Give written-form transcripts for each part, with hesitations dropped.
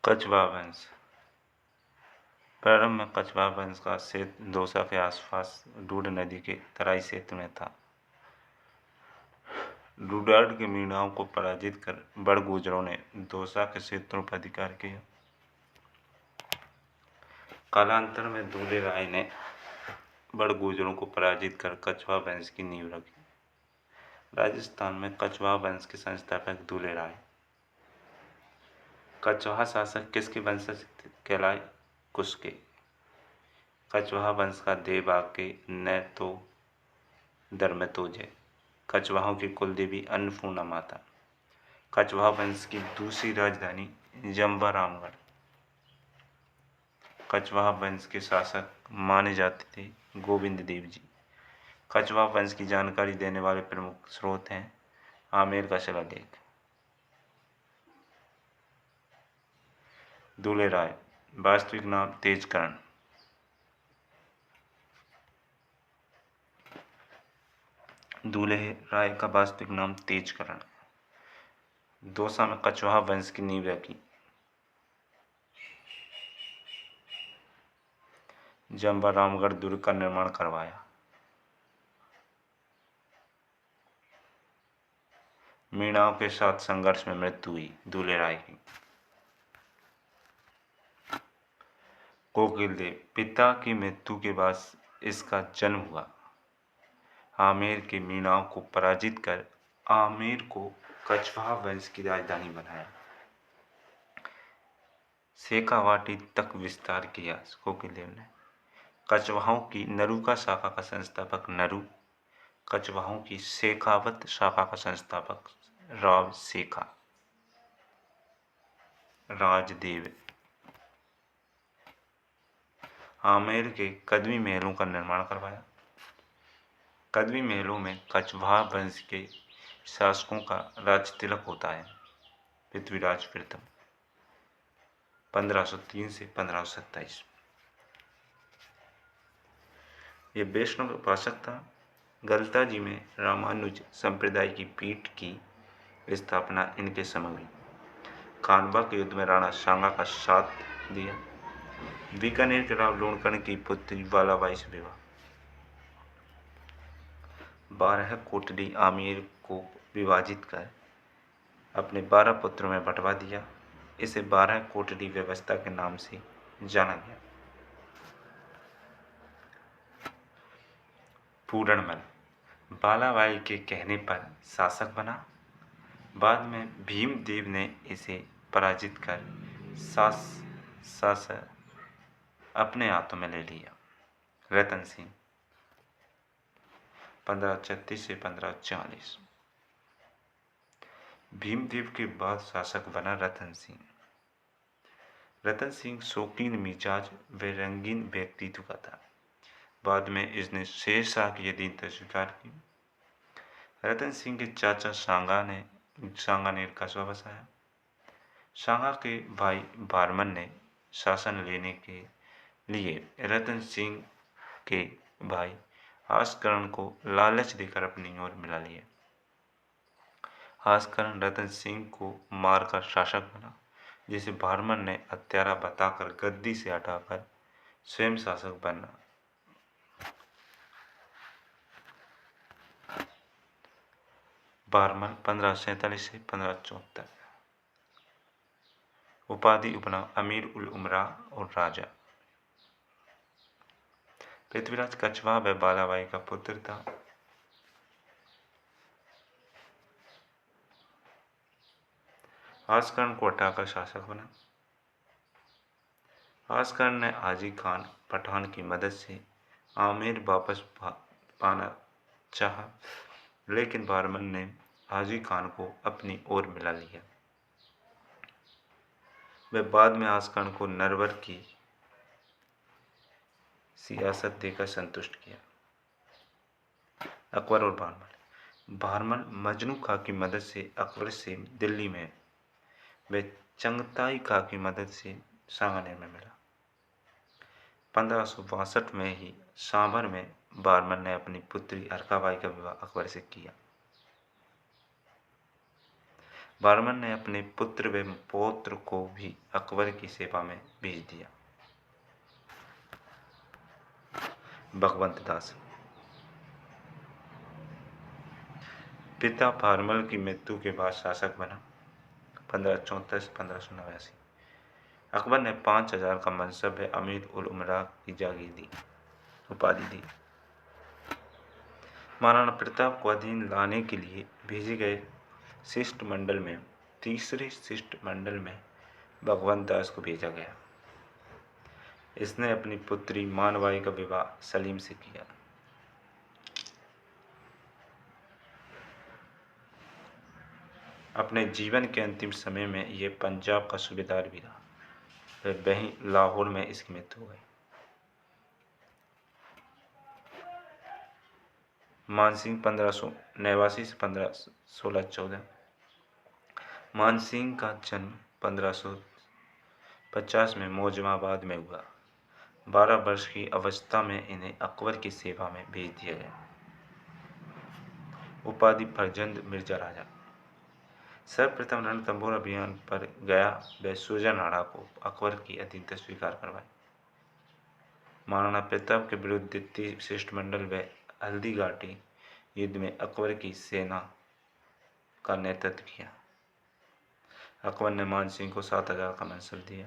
कछवाहा वंश। प्रारंभ में कछवाहा वंश का क्षेत्र दौसा के आसपास डूड नदी के तराई क्षेत्र में था। डुडाड के मीणाओं को पराजित कर बड़गुजरों ने दौसा के क्षेत्रों पर अधिकार किया। कालांतर में दूल्हे राय ने बड़गुजरों को पराजित कर कछवाहा वंश की नींव रखी। राजस्थान में कछवाहा वंश के संस्थापक दूल्हे राय। कछवाहा शासक किसके वंशज कहलाए? कुश के। कछवाहा वंश का देववाक्य न तो धर्मध्वज। कछवाहों की कुलदेवी अन्नपूर्णा माता। कछवाहा वंश की दूसरी राजधानी जम्वा रामगढ़। कछवाहा वंश के शासक माने जाते थे गोविंद देव जी। कछवाहा वंश की जानकारी देने वाले प्रमुख स्रोत हैं आमेर का शिलालेख। दूल्हे राय वास्तविक नाम तेजकर्ण। दूल्हे राय का वास्तविक नाम तेजकर्ण। दौसा में कछवाहा वंश की नींव रखी। जम्वा रामगढ़ दुर्ग का निर्माण करवाया। मीणाओं के साथ संघर्ष में मृत्यु हुई दूल्हे राय की। कोकिल देव पिता की मृत्यु के बाद इसका जन्म हुआ। आमेर के मीणाओं को पराजित कर आमेर को कछवाहा वंश की राजधानी बनाया। शेखावाटी तक विस्तार किया कोकिल देव ने। कछवाहों की नरुका शाखा का संस्थापक नरु। कछवाहों की शेखावत शाखा का संस्थापक राव शेखा। राजदेव आमेर के कदमी महलों का निर्माण करवाया। कदमी महलों में कछवाहा वंश के शासकों का राज तिलक होता है। पृथ्वीराज प्रथम 1503 से 1527। ये वैष्णव उपासक था। गलता जी में रामानुज संप्रदाय की पीठ की स्थापना इनके समय हुई। खानवा के युद्ध में राणा सांगा का साथ दिया। बीकानेर के राव लूणकर्ण की पुत्री बालाबाई से विवाह। 12 कोटड़ी आमेर को विभाजित कर अपने 12 पुत्रों में बंटवा दिया। इसे 12 कोटड़ी व्यवस्था के नाम से जाना गया। पूरणमल बालाबाई के कहने पर शासक बना। बाद में भीमदेव ने इसे पराजित कर शासन अपने हाथों में ले लिया। रतन सिंह 1536 से 1540। भीमदेव के बाद शासक बना रतन सिंह। रतन सिंह शौकीन मिजाज व रंगीन व्यक्तित्व का था। बाद में इसने शेरशाह की अधीनता स्वीकार की। रतन सिंह के चाचा सांगा ने कस्बा बसाया। सांगा के भाई बारमन ने शासन लेने के लिए रतन सिंह के भाई हासकर्ण को लालच देकर अपनी ओर मिला लिया। हासकर्ण रतन सिंह को मारकर शासक बना, जिसे बारमन ने हत्यारा बताकर गद्दी से हटाकर स्वयं शासक बना। बारमन 1547 से 1574। उपाधि उपनाम अमीर उल उमरा और राजा। पृथ्वीराज कछवाहा व बालाबाई का पुत्र था। हासकर्ण को हटाकर शासक बना। हासकर्ण ने हाजी खान पठान की मदद से आमेर वापस पाना चाहा, लेकिन बारमन ने हाजी खान को अपनी ओर मिला लिया। वह बाद में हासकर्ण को नरवर की सियासत देकर संतुष्ट किया। अकबर और बारमन। बारमन मजनू खां की मदद से अकबर से दिल्ली में, व चंगताई खां की मदद से सांगानेर में मिला। 1562 में ही सांभर में बारमन ने अपनी पुत्री अलकाबाई का विवाह अकबर से किया। बर्मन ने अपने पुत्र व पौत्र को भी अकबर की सेवा में भेज दिया। भगवंत दास पिता भारमल की मृत्यु के बाद शासक बना 1534-1589। अकबर ने 5000 का मनसब है अमीर उल उमरा की जागीर दी उपाधि दी। महाराणा प्रताप को अधीन लाने के लिए भेजे गए शिष्टमंडल में तीसरे शिष्टमंडल में भगवंत दास को भेजा गया। इसने अपनी पुत्री मानबाई का विवाह सलीम से किया। अपने जीवन के अंतिम समय में यह पंजाब का सूबेदार भी रहा। फिर वहीं लाहौर में इसकी मृत्यु हो गई। मानसिंह 1589 से 1614। मानसिंह का जन्म 1550 में मौजमाबाद में हुआ। 12 वर्ष की अवस्था में इन्हें अकबर की सेवा में भेज दिया गया। उपाधि फरजंद मिर्जा राजा। सर्वप्रथम रणथंभौर अभियान पर गया व सूरजनाड़ा को अकबर की अधीनता स्वीकार करवाई। महाराणा प्रताप के विरुद्ध द्वितीय शिष्टमंडल व हल्दी घाटी युद्ध में अकबर की सेना का नेतृत्व किया। अकबर ने मानसिंह को 7000 का मनसब दिया।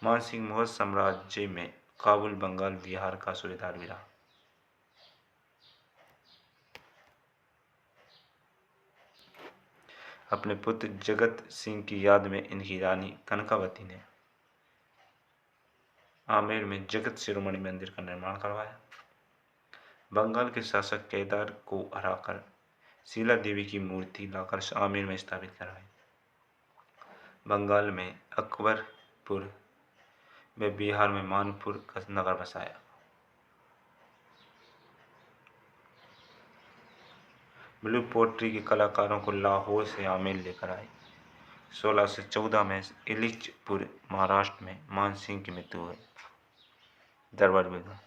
मानसिंह मुगल साम्राज्य में काबुल, बंगाल, बिहार का सूबेदार भी रहा। अपने पुत्र जगत सिंह की याद में इनकी रानी कनकावती ने आमेर में जगत शिरोमणि मंदिर का निर्माण करवाया। बंगाल के शासक केदार को हराकर शीला देवी की मूर्ति लाकर आमेर में स्थापित करवाई। बंगाल में अकबरपुर व बिहार में मानपुर का नगर बसाया। ब्लू पोट्री के कलाकारों को लाहौर से आमेर लेकर आए। 1614 में इलिचपुर महाराष्ट्र में मानसिंह की मृत्यु हुई। दरबार विद्वान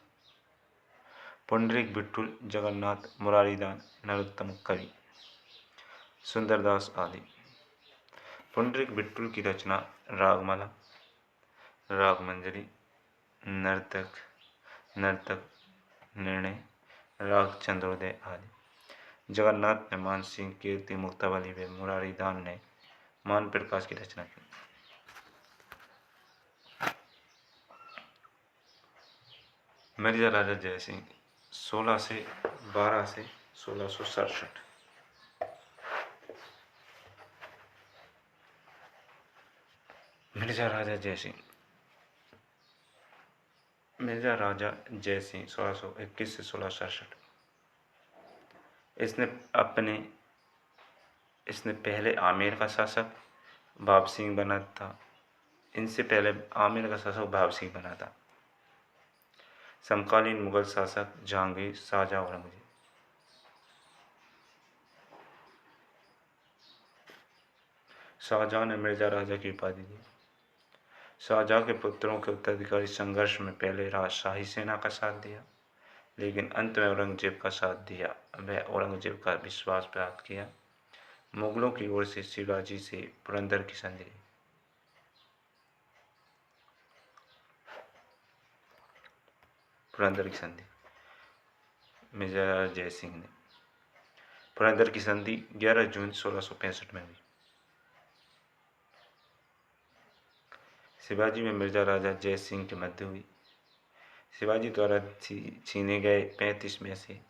पुंडरीक बिट्टुल, जगन्नाथ, मुरारीदान, नरोत्तम कवि, सुंदरदास आदि। पुंडरीक बिट्टुल की रचना रागमाला, रागमंजरी, नर्तक निर्णय, राग चंद्रोदय आदि। जगन्नाथ ने मानसिंह, कीर्ति मुक्तावली व मुरारीदान ने मान प्रकाश की रचना की। मिर्जा राजा जयसिंह 12 से 1667। मिर्जा राजा जयसिंह 1621 से 1667। इसने पहले आमेर का शासक भाव सिंह बना था। इनसे पहले आमेर का शासक भाव सिंह बना था। समकालीन मुगल शासक जहांगीर, शाहजहां, औरंगजेब। शाहजहां ने मिर्जा राजा की उपाधि दी। शाहजहां के पुत्रों के उत्तराधिकारी संघर्ष में पहले शाही सेना का साथ दिया, लेकिन अंत में औरंगजेब का साथ दिया व औरंगजेब का विश्वास प्राप्त किया। मुगलों की ओर से शिवाजी से पुरंदर की संधि। पुरंदर की संधि मिर्जा राजा जयसिंह ने। पुरंदर की संधि 11 जून 1665 में हुई। शिवाजी में मिर्जा राजा जयसिंह की मृत्यु हुई। शिवाजी द्वारा छीने गए 35 में से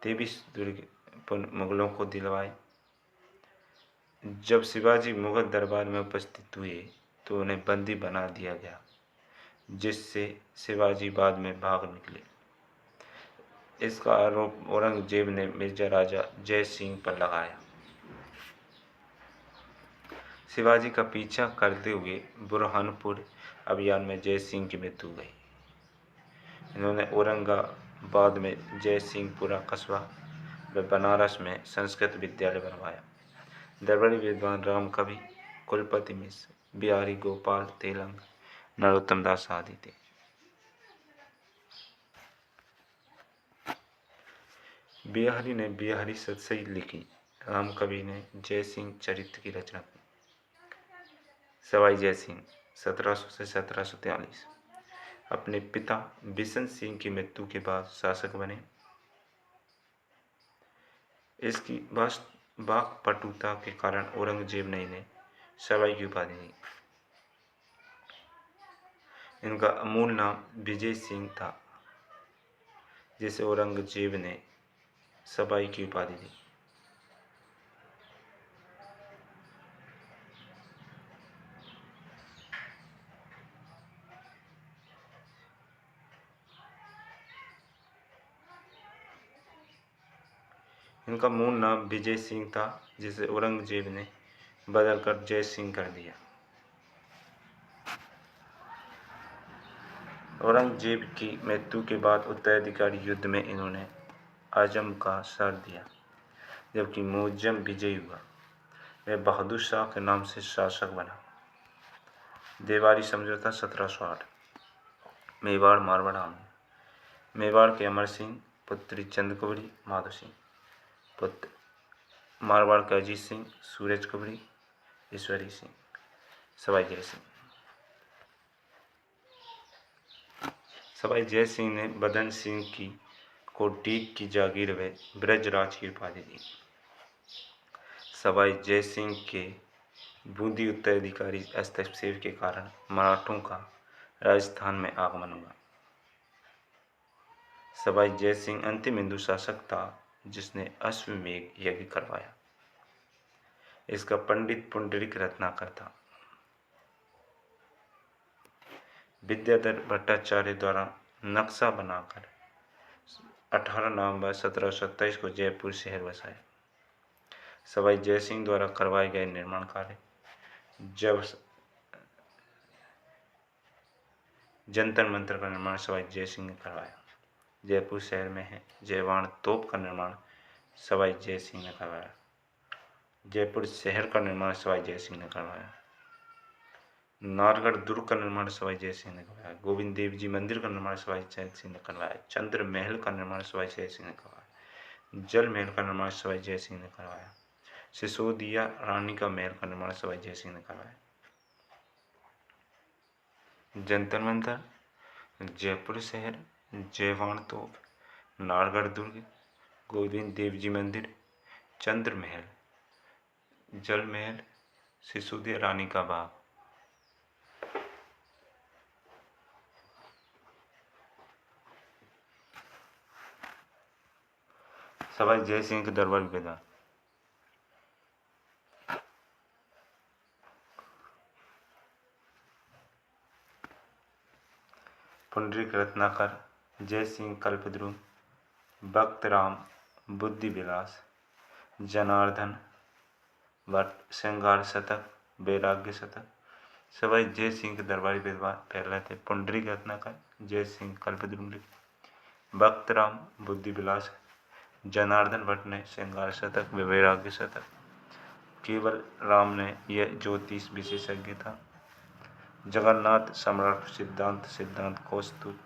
23 दुर्ग मुगलों को दिलवाए। जब शिवाजी मुगल दरबार में उपस्थित हुए तो उन्हें बंदी बना दिया गया, जिससे शिवाजी बाद में भाग निकले। इसका आरोप औरंगजेब ने मिर्जा राजा जय सिंह पर लगाया। शिवाजी का पीछा करते हुए बुरहानपुर अभियान में जय सिंह की मृत्यु हो गई। इन्होंने औरंगाबाद में जय सिंहपुरा कस्बा व बनारस में संस्कृत विद्यालय बनवाया। दरबारी विद्वान राम कवि, कुलपति मिश्र, बिहारी गोपाल तेलंग, नरोत्तम दास आदि थे। बिहारी ने बिहारी सतसई लिखी। राम कवि ने जय सिंह चरित्र की रचना की। सवाई जय सिंह 1700 से 1743 अपने पिता बिशन सिंह की मृत्यु के बाद शासक बने। इसकी वाक्पटुता के कारण औरंगजेब ने इन्हें सवाई की उपाधि दी। इनका अमूल नाम विजय सिंह था, जिसे औरंगजेब ने सवाई की उपाधि दी। इनका मूल नाम विजय सिंह था, जिसे औरंगजेब ने बदलकर जय सिंह कर दिया। औरंगजेब की मृत्यु के बाद उत्तराधिकारी युद्ध में इन्होंने आजम का साथ दिया, जबकि मुअज्जम विजयी हुआ। वह बहादुर शाह के नाम से शासक बना। देवारी समझौता 1708 मेवाड़ मारवाड़ आंदोलन। मेवाड़ के अमर सिंह पुत्री चंद्रकुबरी माधो सिंह, पुत्र मारवाड़ के अजीत सिंह सूरज कुबरी ईश्वरी सिंह। सवाई जय सिंह। सवाई जय सिंह ने बदन सिंह को डीग की जागीर व ब्रजराज की उपाधि दी। सवाई जय सिंह के बूंदी उत्तराधिकारी हस्तक्षेप के कारण मराठों का राजस्थान में आगमन हुआ। सवाई जय सिंह अंतिम हिंदू शासक था जिसने अश्वमेध यज्ञ करवाया। इसका पंडित पुंडरीक रत्नाकर था। विद्याधर भट्टाचार्य द्वारा नक्शा बनाकर 18 नवंबर 1727 को जयपुर शहर बसाया। सवाई जय सिंह द्वारा करवाए गए निर्माण कार्य जब जंतर मंतर का निर्माण सवाई जय सिंह ने करवाया। जयपुर शहर में है जयवाण तोप का निर्माण सवाई जय सिंह ने करवाया। जयपुर शहर का निर्माण सवाई जय सिंह ने करवाया। नारगढ़ दुर्ग का निर्माण सवाई जय सिंह ने करवाया। गोविंद देव जी मंदिर का निर्माण सवाई जय सिंह ने करवाया। चंद्र महल का निर्माण सवाई जय सिंह ने करवाया। जल महल का निर्माण सवाई जय सिंह ने करवाया। सिसोदिया रानी का महल का निर्माण सवाई जय सिंह ने करवाया। जंतर मंतर, जयपुर शहर, जयवाण तोप, नारगढ़ दुर्ग, गोविंद देव जी मंदिर, चंद्र महल, जल महल, सिसोदिया रानी का बाग। सवाई जय सिंह के दरबार विवाद। पुंडरीक रत्नाकर, जय सिंह कल्पद्रुम, भक्त राम, बुद्धि विलास, जनार्दन भट्ट, श्रृंगार शतक, वैराग्य शतक। सवाई जय सिंह के दरबारी विद्वान पहले थे पुंडरीक रत्नाकर, जय सिंह कल्पद्रुम लिखे, भक्त राम, बुद्धि विलास, जनार्दन भट्ट ने श्रृंगार शतक व वैराग्य शतक। केवल राम ने यह ज्योतिष विशेषज्ञ था। जगन्नाथ सम्राट सिद्धांत कौस्तुभ।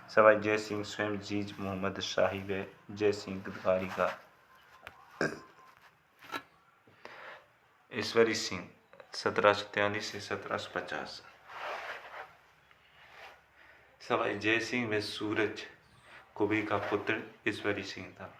सवाई जय सिंह स्वयं जीज मोहम्मद शाही व जय सिंह गिरधारी का ईश्वरी सिंह 1743 से 1750। सवाई जय सिंह व सूरज कुबी का पुत्र ईश्वरी सिंह था।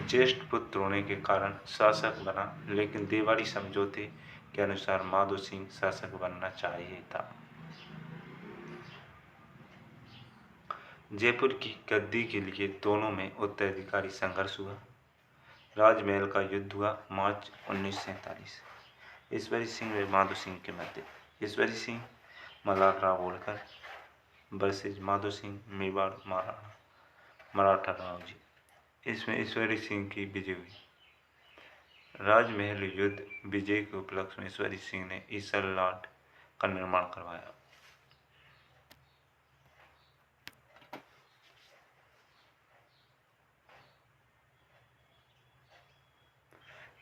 ज्येष्ठ पुत्र होने के कारण शासक बना, लेकिन देवारी समझौते के अनुसार माधो सिंह शासक बनना चाहिए था। जयपुर की गद्दी के लिए दोनों में उत्तराधिकारी संघर्ष हुआ। राजमहल का युद्ध हुआ मार्च 1947 ईश्वरी सिंह व माधो सिंह के मध्य। ईश्वरी सिंह मल्हार राव होलकर वर्सेज माधो सिंह मेवाड़ मराठा राव जी। इसमें ईश्वरी सिंह की विजय हुई। राजमहल युद्ध विजय के उपलक्ष्य में ईश्वरी सिंह ने ईसर लाट का निर्माण करवाया।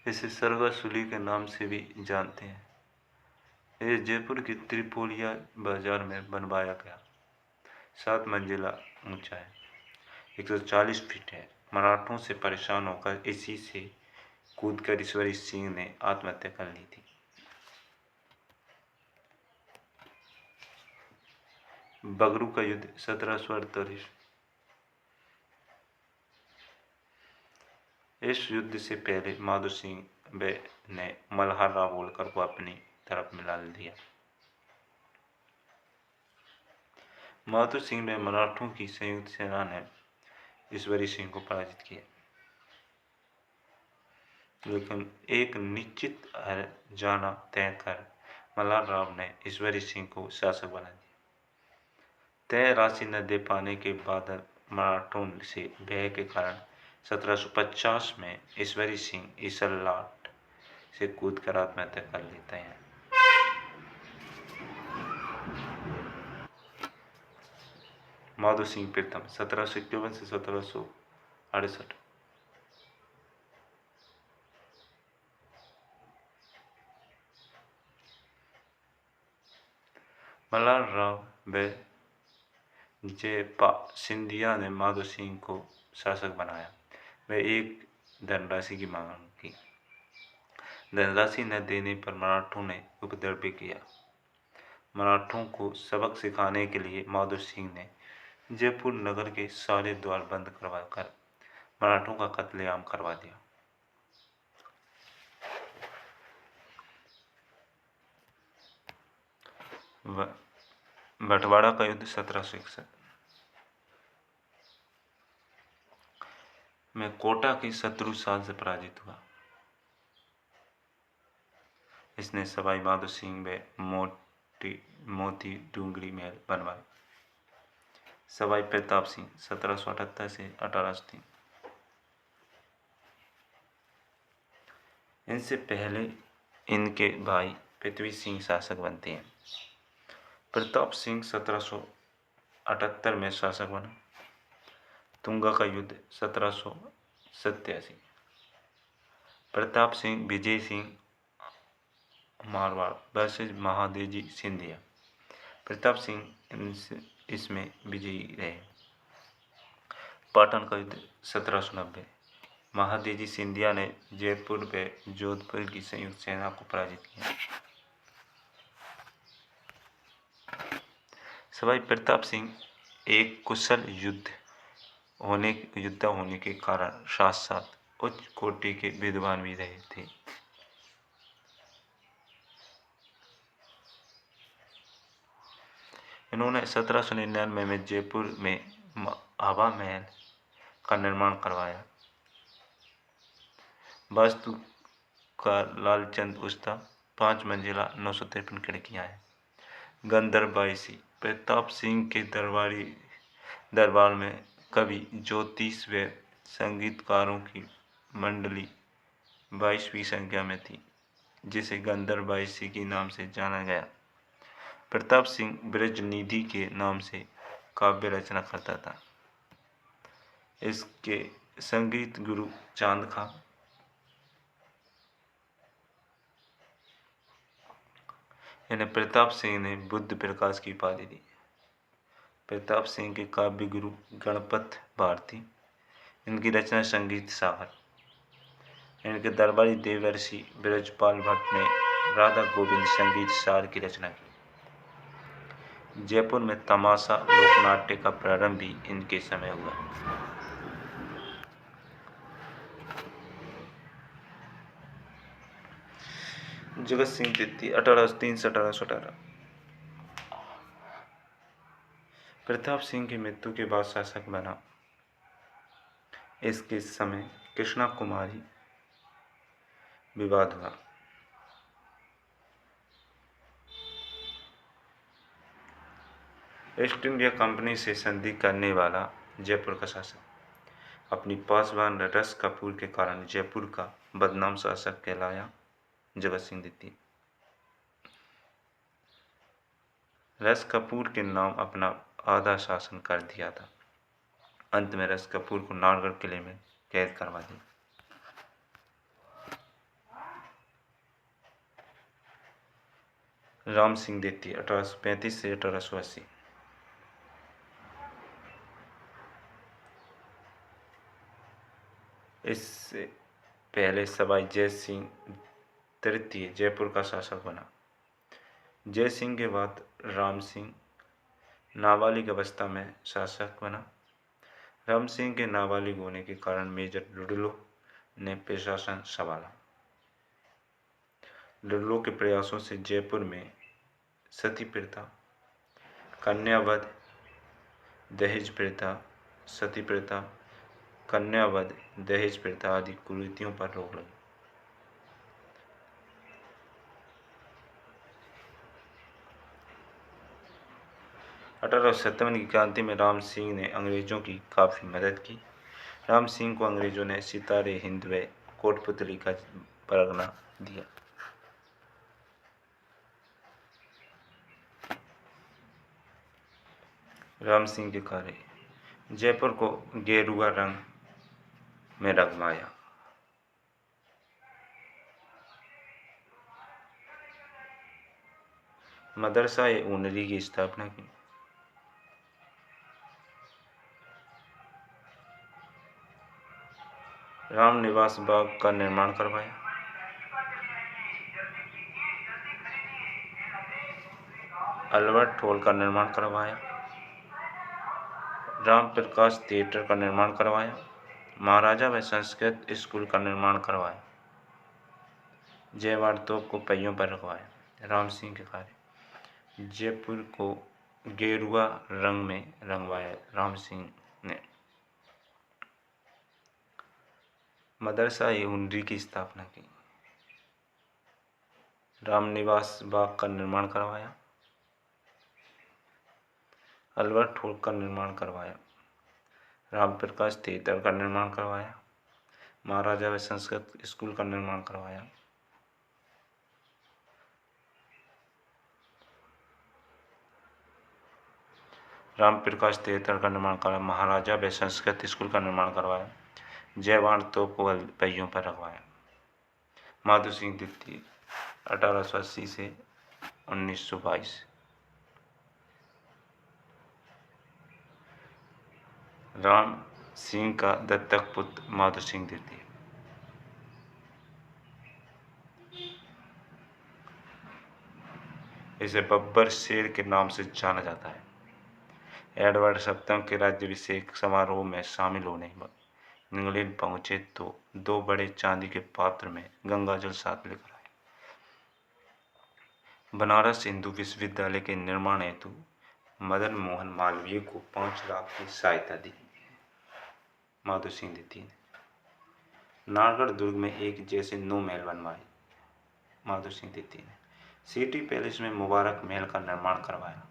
इसे सरगासुली के नाम से भी जानते हैं। ये जयपुर के त्रिपोलिया बाजार में बनवाया गया। 7 मंजिला ऊंचा है, 140 फीट है। मराठों से परेशान होकर इसी से कूदकर ईश्वरी सिंह ने आत्महत्या कर ली थी। बगरू का युद्ध 1748। इस युद्ध से पहले माधो सिंह ने मल्हार राव होलकर को अपनी तरफ मिला दिया। माधो सिंह में मराठों की संयुक्त सेना ने ईश्वरी सिंह को पराजित किया, लेकिन एक निश्चित हरजाना तय कर मल्हार राव ने ईश्वरी सिंह को शासक बना दिया। तय राशि न दे पाने के बाद मराठों से भय के कारण 1750 में ईश्वरी सिंह ईसरलाट से कूदकर आत्महत्या कर लेते हैं। माधो सिंह प्रथम 1751 से 1768। मल्हार राव व जयपा सिंधिया ने माधो सिंह को शासक बनाया। वे एक धनराशि की मांग की। धनराशि न देने पर मराठों ने उपद्रव भी किया। मराठों को सबक सिखाने के लिए माधो सिंह ने जयपुर नगर के सारे द्वार बंद करवाकर मराठों का कत्लेआम करवा दिया। बटवाड़ा का युद्ध 1761 में कोटा की शत्रु साल से पराजित हुआ। इसने सवाई माधो सिंह व मोती डूंगरी महल बनवाए। सवाई प्रताप सिंह 1778 से 1803। इनसे पहले इनके भाई पृथ्वी सिंह शासक बनते हैं। प्रताप सिंह 1778 में शासक बना। तुंगा का युद्ध 1787। प्रताप सिंह विजय सिंह मारवाड़ वर्सेज महादेजी सिंधिया। प्रताप सिंह इसमें विजयी रहे। पाटन का युद्ध 1790। महादेजी सिंधिया ने जयपुर व जोधपुर की संयुक्त सेना को पराजित किया। सवाई प्रताप सिंह एक कुशल योद्धा होने के कारण साथ साथ उच्च कोटि के विद्वान भी रहे थे। इन्होंने 1799 में जयपुर में हवा महल का निर्माण करवाया। वास्तु का लालचंद उस्ता 5 मंजिला 953 खिड़कियां हैं। गंधर्वबाईसी प्रताप सिंह के दरबार में कवि ज्योतिष व संगीतकारों की मंडली 22वीं संख्या में थी, जिसे गंधर्वबाईसी के नाम से जाना गया। प्रताप सिंह ब्रजनिधि के नाम से काव्य रचना करता था। इसके संगीत गुरु चांद खां, इन्हें प्रताप सिंह ने बुद्ध प्रकाश की उपाधि दी। प्रताप सिंह के काव्य गुरु गणपत भारती, इनकी रचना संगीत सागर। इनके दरबारी देवर्षि ब्रजपाल भट्ट ने राधा गोविंद संगीत सार की रचना की। जयपुर में तमाशा लोकनाट्य का प्रारंभ भी इनके समय हुआ। जगत सिंह द्वितीय 1803 से 1818। प्रताप सिंह की मृत्यु के बाद शासक बना। इसके समय कृष्णा कुमारी विवाद हुआ। ईस्ट इंडिया कंपनी से संधि करने वाला जयपुर का शासक अपनी पासवान रस कपूर के कारण जयपुर का बदनाम शासक कहलाया। जगत सिंह द्वितीय। रस कपूर के नाम अपना आधा शासन कर दिया था। अंत में रस कपूर को नारगढ़ किले में कैद करवा दिया। राम सिंह देती 1835 से 1880। इससे पहले सवाई जय सिंह तृतीय जयपुर का शासक बना। जय सिंह के बाद राम सिंह नाबालिग अवस्था में शासक बना। राम सिंह के नाबालिग होने के कारण मेजर लुडलो ने प्रशासन संभाला। लुडलो के प्रयासों से जयपुर में सती प्रथा, कन्यावध, दहेज प्रथा, सती प्रथा, कन्यावध, दहेज प्रथा आदि कुरीतियों पर रोक लगी। अठारह की क्रांति में राम सिंह ने अंग्रेजों की काफ़ी मदद की। राम सिंह को अंग्रेजों ने सितारे हिंद व कोटपुतली का परगना दिया। राम सिंह के कार्य, जयपुर को गेरुआ रंग में रंगवाया। मदरसा ए ऊनरी की स्थापना की। राम निवास बाग का निर्माण करवाया। अल्बर्ट हॉल का निर्माण करवाया। राम प्रकाश थिएटर का निर्माण करवाया। महाराजा व संस्कृत स्कूल का निर्माण करवाया। जयवाड़ तोप को पहियों पर रखवाया। राम सिंह के कार्य, जयपुर को गेरुआ रंग में रंगवाया। राम सिंह ने मदरसा ए ऊनरी की स्थापना की। राम निवास बाग का निर्माण करवाया। अल्बर्ट हॉल का निर्माण करवाया। राम प्रकाश थिएटर का निर्माण करवाया। महाराजा व संस्कृत स्कूल का निर्माण करवाया। राम प्रकाश थिएटर का निर्माण करवाया। महाराजा व संस्कृत स्कूल का निर्माण करवाया। जयवाड़ तोप को पहियों पर रखवाया। माधो सिंह द्वितीय 1880 से 1922। राम सिंह का दत्तक पुत्र माधो सिंह द्वितीय। इसे बब्बर शेर के नाम से जाना जाता है। एडवर्ड सप्तम के राज्याभिषेक समारोह में शामिल होने इंग्लैंड पहुंचे तो 2 बड़े चांदी के पात्र में गंगाजल साथ लेकर आए। बनारस हिंदू विश्वविद्यालय के निर्माण हेतु मदन मोहन मालवीय को 5 लाख की सहायता दी। माधो सिंह द्वितीय ने नारगढ़ दुर्ग में एक जैसे 9 महल बनवाए। माधो सिंह द्वितीय ने सिटी पैलेस में मुबारक महल का निर्माण करवाया।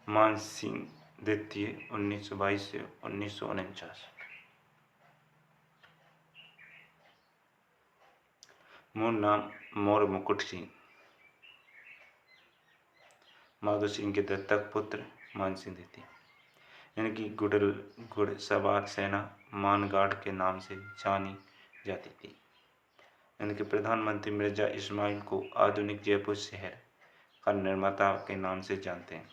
मान सिंह द्वितीय 1922 से 1949। मूल नाम मोर मुकुट सिंह। माधो सिंह के दत्तक पुत्र मान सिंह द्वितीय। इनकी घुड़सवार सेना मानगाड़ के नाम से जानी जाती थी। इनके प्रधानमंत्री मिर्जा इस्माइल को आधुनिक जयपुर शहर का निर्माता के नाम से जानते हैं।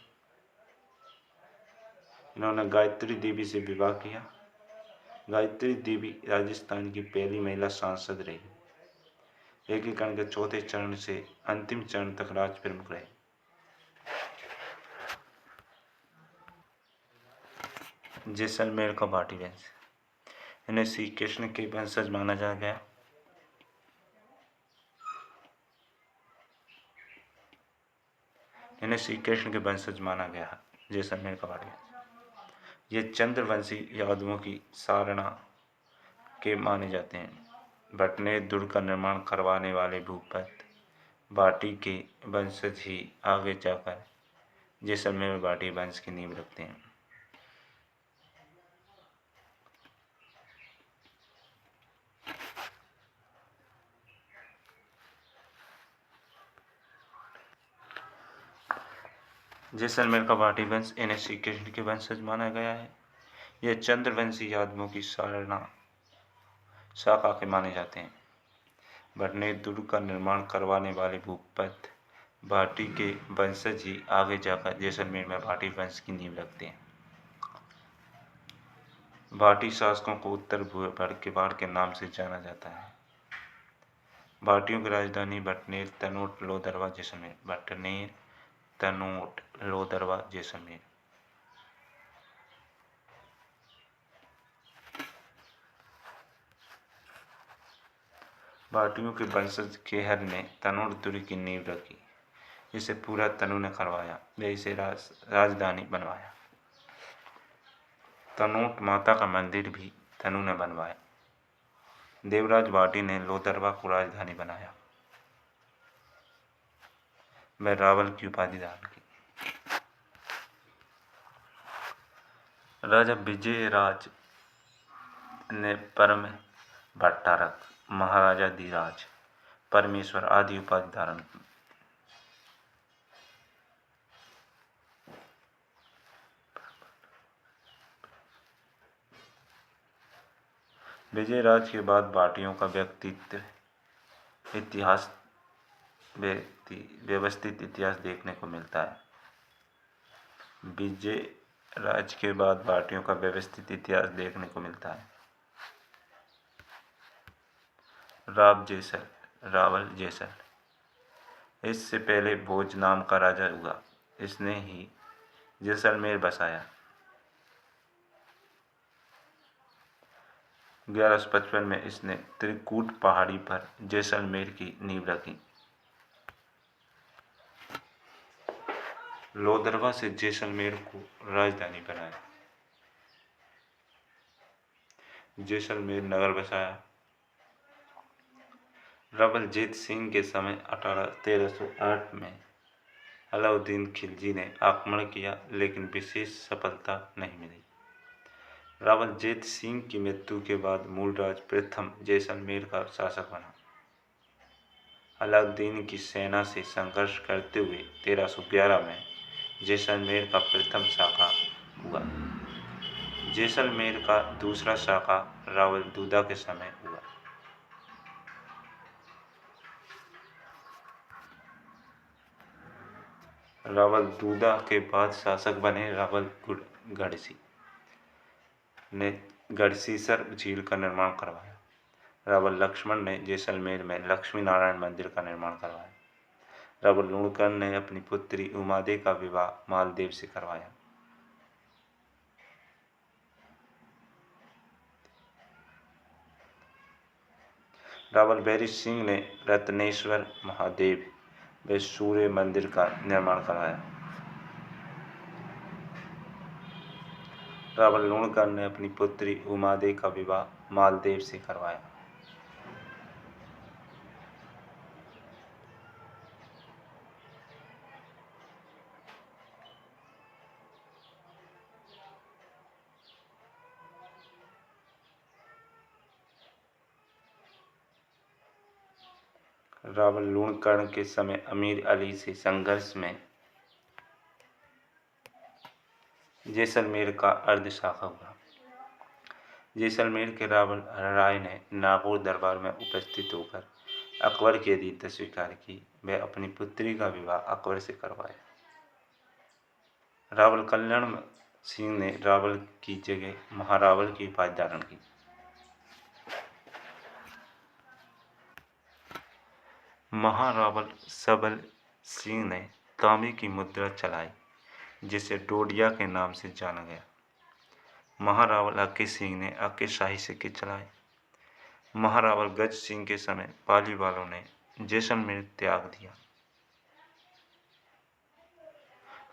इन्होंने गायत्री देवी से विवाह किया। गायत्री देवी राजस्थान की पहली महिला सांसद रही। एकीकरण के चौथे चरण से अंतिम चरण तक राज प्रमुख रहे। जैसलमेर का भाटी वंश, इन्हें श्री कृष्ण के वंशज माना जा गया। इन्हें श्री कृष्ण के वंशज माना गया। जैसलमेर का भाटी वंश ये चंद्रवंशी यादवों की सारणा के माने जाते हैं। भटनेर दुर्ग का निर्माण करवाने वाले भूपत भाटी के वंशज ही आगे जाकर जैसलमेर भाटी वंश की नींव रखते हैं। जैसलमेर का भाटी वंश इन्हें श्री कृष्ण के वंशज माना गया है। ये चंद्रवंशी यादवों की शाखा के माने जाते हैं। भटनेर दुर्ग का निर्माण करवाने वाले भूपति भाटी के वंशज ही आगे जाकर जैसलमेर में भाटी वंश की नींव रखते हैं। भाटी शासकों को उत्तर भूभाग के बाढ़ के नाम से जाना जाता है। भाटियों की राजधानी भटनेर, तनोट, लोदरवा, जैसलमेर। भटनेर, तनोट, लोदरवा, जैसलमेर। भाटियों के वंशज खेहर ने तनोट दुर्ग की नींव रखी, जिसे पूरा तनु ने करवाया वे इसे राजधानी बनवाया। तनोट माता का मंदिर भी तनु ने बनवाया। देवराज भाटी ने लोदरवा को राजधानी बनाया। वह रावल की उपाधि धारण की। राजा विजयराज ने परम भट्टारक, महाराजा धीराज, परमेश्वर आदि उपाधि धारण की। विजयराज के बाद भाटियों का व्यवस्थित इतिहास देखने को मिलता है। विजयराज के बाद भाटियों का व्यवस्थित इतिहास देखने को मिलता है। रावल जैसल। इससे पहले भोज नाम का राजा हुआ, इसने ही जैसलमेर बसाया। 1155 में इसने त्रिकूट पहाड़ी पर जैसलमेर की नींव रखी। लोदरवा से जैसलमेर को राजधानी बनाया। जैसलमेर नगर बसाया। रावल जीत सिंह के समय 1308 में अलाउद्दीन खिलजी ने आक्रमण किया, लेकिन विशेष सफलता नहीं मिली। रावल जीत सिंह की मृत्यु के बाद मूलराज प्रथम जैसलमेर का शासक बना। अलाउद्दीन की सेना से संघर्ष करते हुए 1311 में जैसलमेर का प्रथम शाखा हुआ। जैसलमेर का दूसरा शाखा रावल दूदा के समय हुआ। रावल दूदा के बाद शासक बने रावल गढ़सी ने गढ़सीसर झील का निर्माण करवाया। रावल लक्ष्मण ने जैसलमेर में लक्ष्मी नारायण मंदिर का निर्माण करवाया। रावल लूणकर्ण ने अपनी पुत्री उमादे का विवाह मालदेव से करवाया। रावल बैरी सिंह ने रत्नेश्वर महादेव व सूर्य मंदिर का निर्माण कराया। रावल लूणकर्ण ने अपनी पुत्री उमादे का विवाह मालदेव से करवाया। रावल लूणकर्ण के समय अमीर अली से संघर्ष में जैसलमेर का अर्धशाखा हुआ। जैसलमेर के रावल राय ने नागौर दरबार में उपस्थित होकर अकबर की अधीनता स्वीकार की। वह अपनी पुत्री का विवाह अकबर से करवाया। रावल कल्याण सिंह ने रावल की जगह महारावल की उपाधि धारण की। महारावल सबल सिंह ने तांबे की मुद्रा चलाई, जिसे डोडिया के नाम से जाना गया। महारावल अक्की सिंह ने अक्की शाही सिक्के चलाए। महारावल गज सिंह के समय पाली वालों ने जैसलमेर त्याग दिया।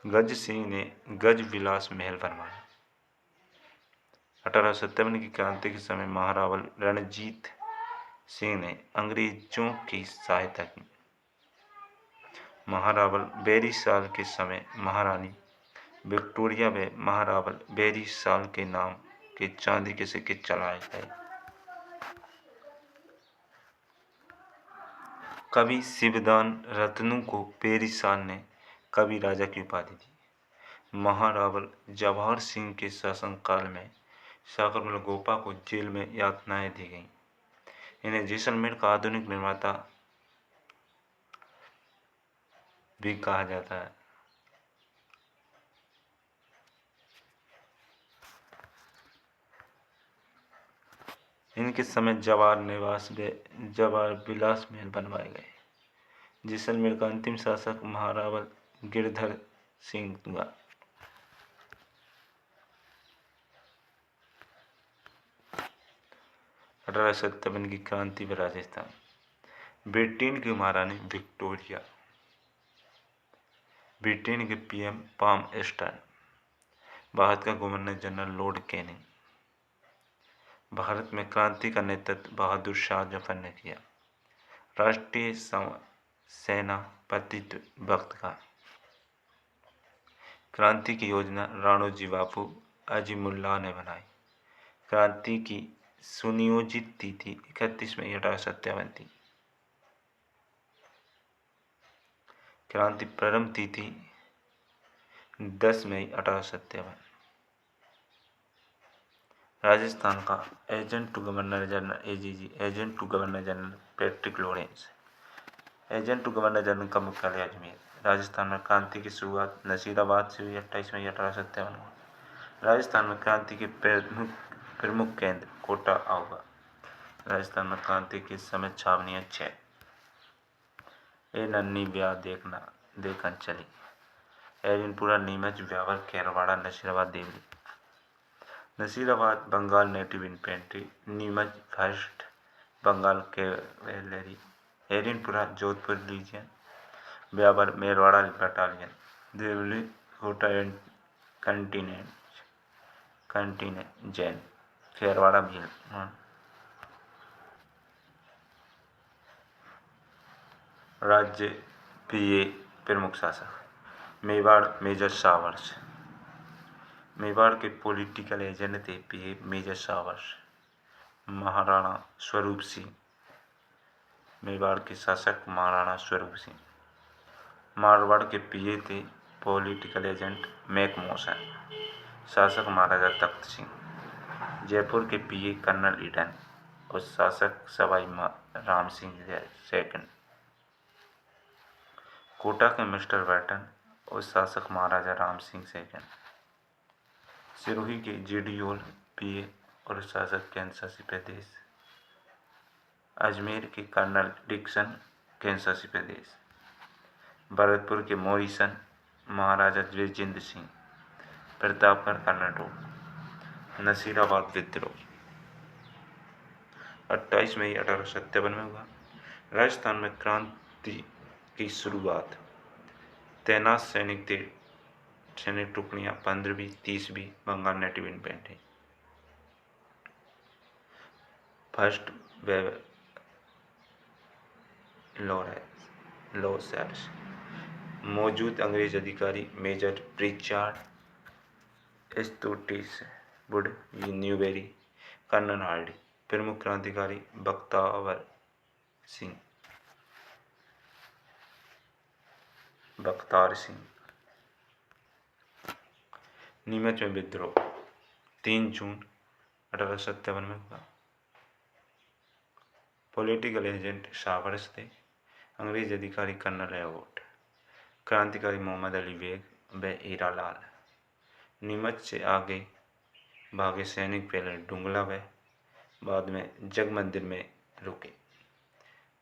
गज सिंह ने गज विलास महल बनवाया। 1857 की क्रांति के समय महारावल रणजीत सिंह ने अंग्रेजों की सहायता की। महारावल बेरी साल के समय महारानी विक्टोरिया व महारावल बेरी साल के नाम के चांदी के सिक्के चलाए गए। कवि शिवदान रत्नू को बेरी साल ने कवि राजा की उपाधि दी। महारावल जवाहर सिंह के शासनकाल में साकरमल गोपा को जेल में यातनाएं दी गईं। इन्हें जैसलमेर का आधुनिक निर्माता भी कहा जाता है। इनके समय जवाहर विलास महल बनवाए गए। जैसलमेर का अंतिम शासक महारावल गिरधर सिंह हुआ। 1857 की क्रांति में राजस्थान। ब्रिटेन की महारानी विक्टोरिया, ब्रिटेन के पीएम पाम एस्टन, भारत का governor general Lord Canning. Bharat में क्रांति का नेतृत्व बहादुर शाह जफर ने किया। राष्ट्रीय सेनापतित्व वक्त का। क्रांति की योजना राणोजी बापू अजीमुल्लाह ने बनाई। क्रांति की सुनियोजित तिथि 31 मई 1857 थी। क्रांति प्रारंभ तिथि 10 मई 1857। राजस्थान का agent to governor general AGG, agent to governor general Patrick Lawrence. Agent to governor general का मुख्यालय अजमेर। राजस्थान में क्रांति की शुरुआत नसीराबाद से हुई 28 मई 1857 को। राजस्थान में क्रांति के प्रमुख केंद्र कोटा आऊगा। राजस्थान में क्रांति के समय छावनियां 6। ए नन्ही ब्याह देखन चली। Erinpura, Neemuch, Beawar, Kherwara, Nasirabad, Deoli. Nasirabad Bengal native infantry, Neemuch first Bengal cavalry, Erinpura Jodhpur legion, Beawar Merwara battalion, Deoli Kota contingent, Kherwara Bhil. राज्य पीए प्रमुख शासक। Mewar major showers. मेवाड़ के पॉलिटिकल एजेंट थे पीए मेजर शावर्स। महाराणा स्वरूप सिंह, मेवाड़ के शासक महाराणा स्वरूप सिंह। मारवाड़ के पीए थे पॉलिटिकल एजेंट मैकमोहन। शासक महाराजा तख्त सिंह। जयपुर के पीए कर्नल ईडन और शासक सवाई राम सिंह सेकंड। कोटा के मिस्टर बैटन और शासक महाराजा राम सिंह सेकंड। सिरोही के जेडीओल पीए और शासक केंद्र शासित प्रदेश। अजमेर के कर्नल डिक्सन केंद्र शासित प्रदेश। भरतपुर के मॉरिसन महाराजा द्विजेंद्र सिंह। प्रतापगढ़ कर्नाटक। नसीराबाद विद्रोह 28 मई 1857 में हुआ। राजस्थान में क्रांति की शुरुआत। तैनात सैनिक थे सैनिक टुकड़ियां 15वीं 30वीं Bengal native infantry. First lancers. मौजूद अंग्रेज अधिकारी मेजर प्रिचार्ड एस्टोटिस वुड न्यूबेरी, कर्नल हार्डी। प्रमुख क्रांतिकारी बख्तावर सिंह। नीमच में विद्रोह 3 जून 1857 में हुआ। पॉलिटिकल एजेंट शावर्स थे। अंग्रेज अधिकारी कर्नल एवोट। क्रांतिकारी मोहम्मद अली बेग व हीरालाल। नीमच से आगे भागे सैनिक पहले डुंगला व बाद में जग मंदिर में रुके।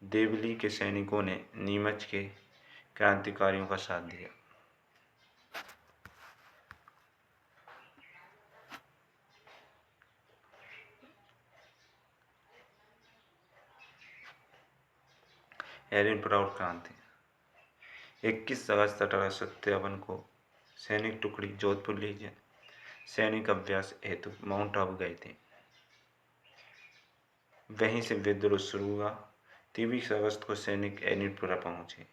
देवली के सैनिकों ने नीमच के क्रांतिकारियों का साथ दिया। एरिनपुरा और क्रांति 21 अगस्त 1857 को सैनिक टुकड़ी जोधपुर लीजियन सैनिक अभ्यास हेतु माउंट आबू गए थे। वहीं से विद्रोह शुरू हुआ। 23 अगस्त को सैनिक एरिनपुरा पहुंचे।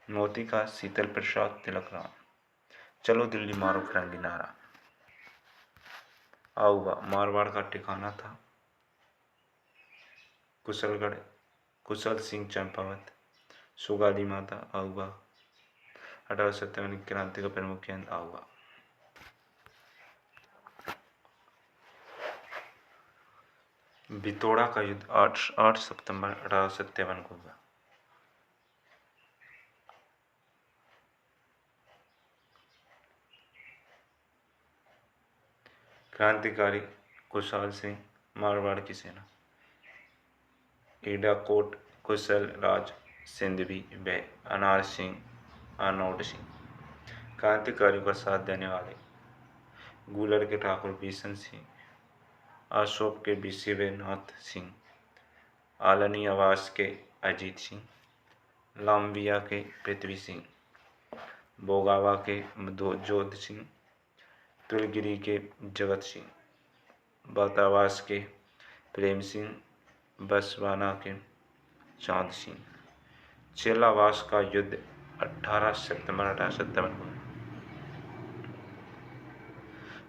मोती का शीतल प्रसाद तिलकराम। चलो दिल्ली मारो फिरंगी नारा। आऊगा मारवाड़ का ठिकाना था। कुशलगढ़, कुशल सिंह चंपावत, सुगाली माता आऊगा। 1857 की क्रांति का प्रमुख केंद्र आऊगा। बितोड़ा का युद्ध 8 सितंबर 1857 को हुआ। क्रांतिकारी कुशाल सिंह मारवाड़ की सेना। ईडाकोट कुशल राज सिंधवी व अनार सिंह अनोड सिंह। क्रांतिकारियों का साथ देने वाले गूलर के ठाकुर भीषण सिंह, अशोक के विशिवनाथ सिंह, आलनी आवास के अजीत सिंह, लाम्बिया के पृथ्वी सिंह, बोगावा के जोध सिंह, तुलगिरी के जगत सिंह, बतावास के प्रेम सिंह, बसवाना के चांद सिंह। चेलावास का युद्ध 18 सितंबर 1857 को।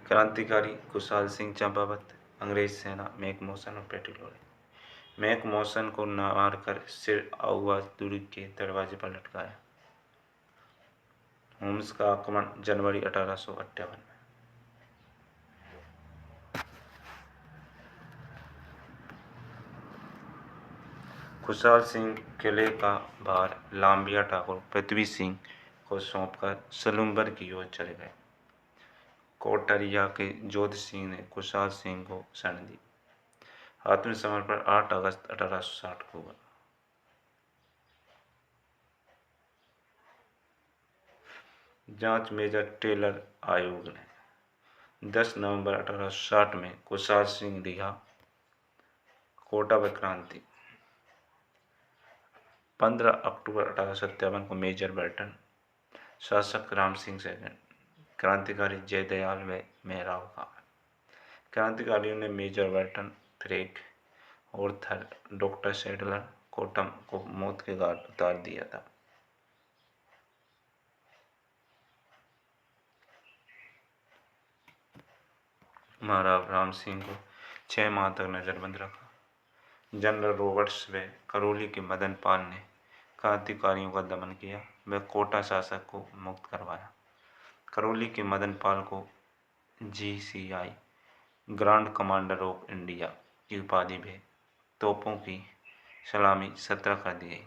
क्रांतिकारी कुशाल सिंह चंपावत, अंग्रेज सेना मैकमोहन और पेटिलोरे। मैकमोहन को मारकर सिर आउवा दुर्ग के दरवाजे पर लटकाया। होम्स का आक्रमण जनवरी 1858 में। खुशहाल सिंह किले का भार लाम्बिया ठाकुर पृथ्वी सिंह को सौंपकर सलूम्बर की ओर चले गए। कोटरिया के जोध सिंह ने खुशहाल सिंह को शरण दी। आत्मसमर्पण 8 अगस्त 1860 को हुआ। जांच मेजर टेलर आयोग ने 10 नवंबर 1860 में खुशहाल सिंह रिहा। कोटा व क्रांति 15 अक्टूबर 1857 को मेजर बर्टन, शासक राम सिंह सेकंड, क्रांतिकारी जयदयाल व मेहराव का। क्रांतिकारियों ने मेजर बर्टन, फ्रेक और थर डॉक्टर सेडलर कोटम को मौत के घाट उतार दिया था। महाराव राम सिंह को 6 माह तक नजरबंद रखा। जनरल रॉबर्ट्स व करौली के मदन पाल ने क्रांतिकारियों का दमन किया व कोटा शासक को मुक्त करवाया। करौली के मदन पाल को GCI grand commander of India की उपाधि में तोपों की सलामी 17 कर दी गई।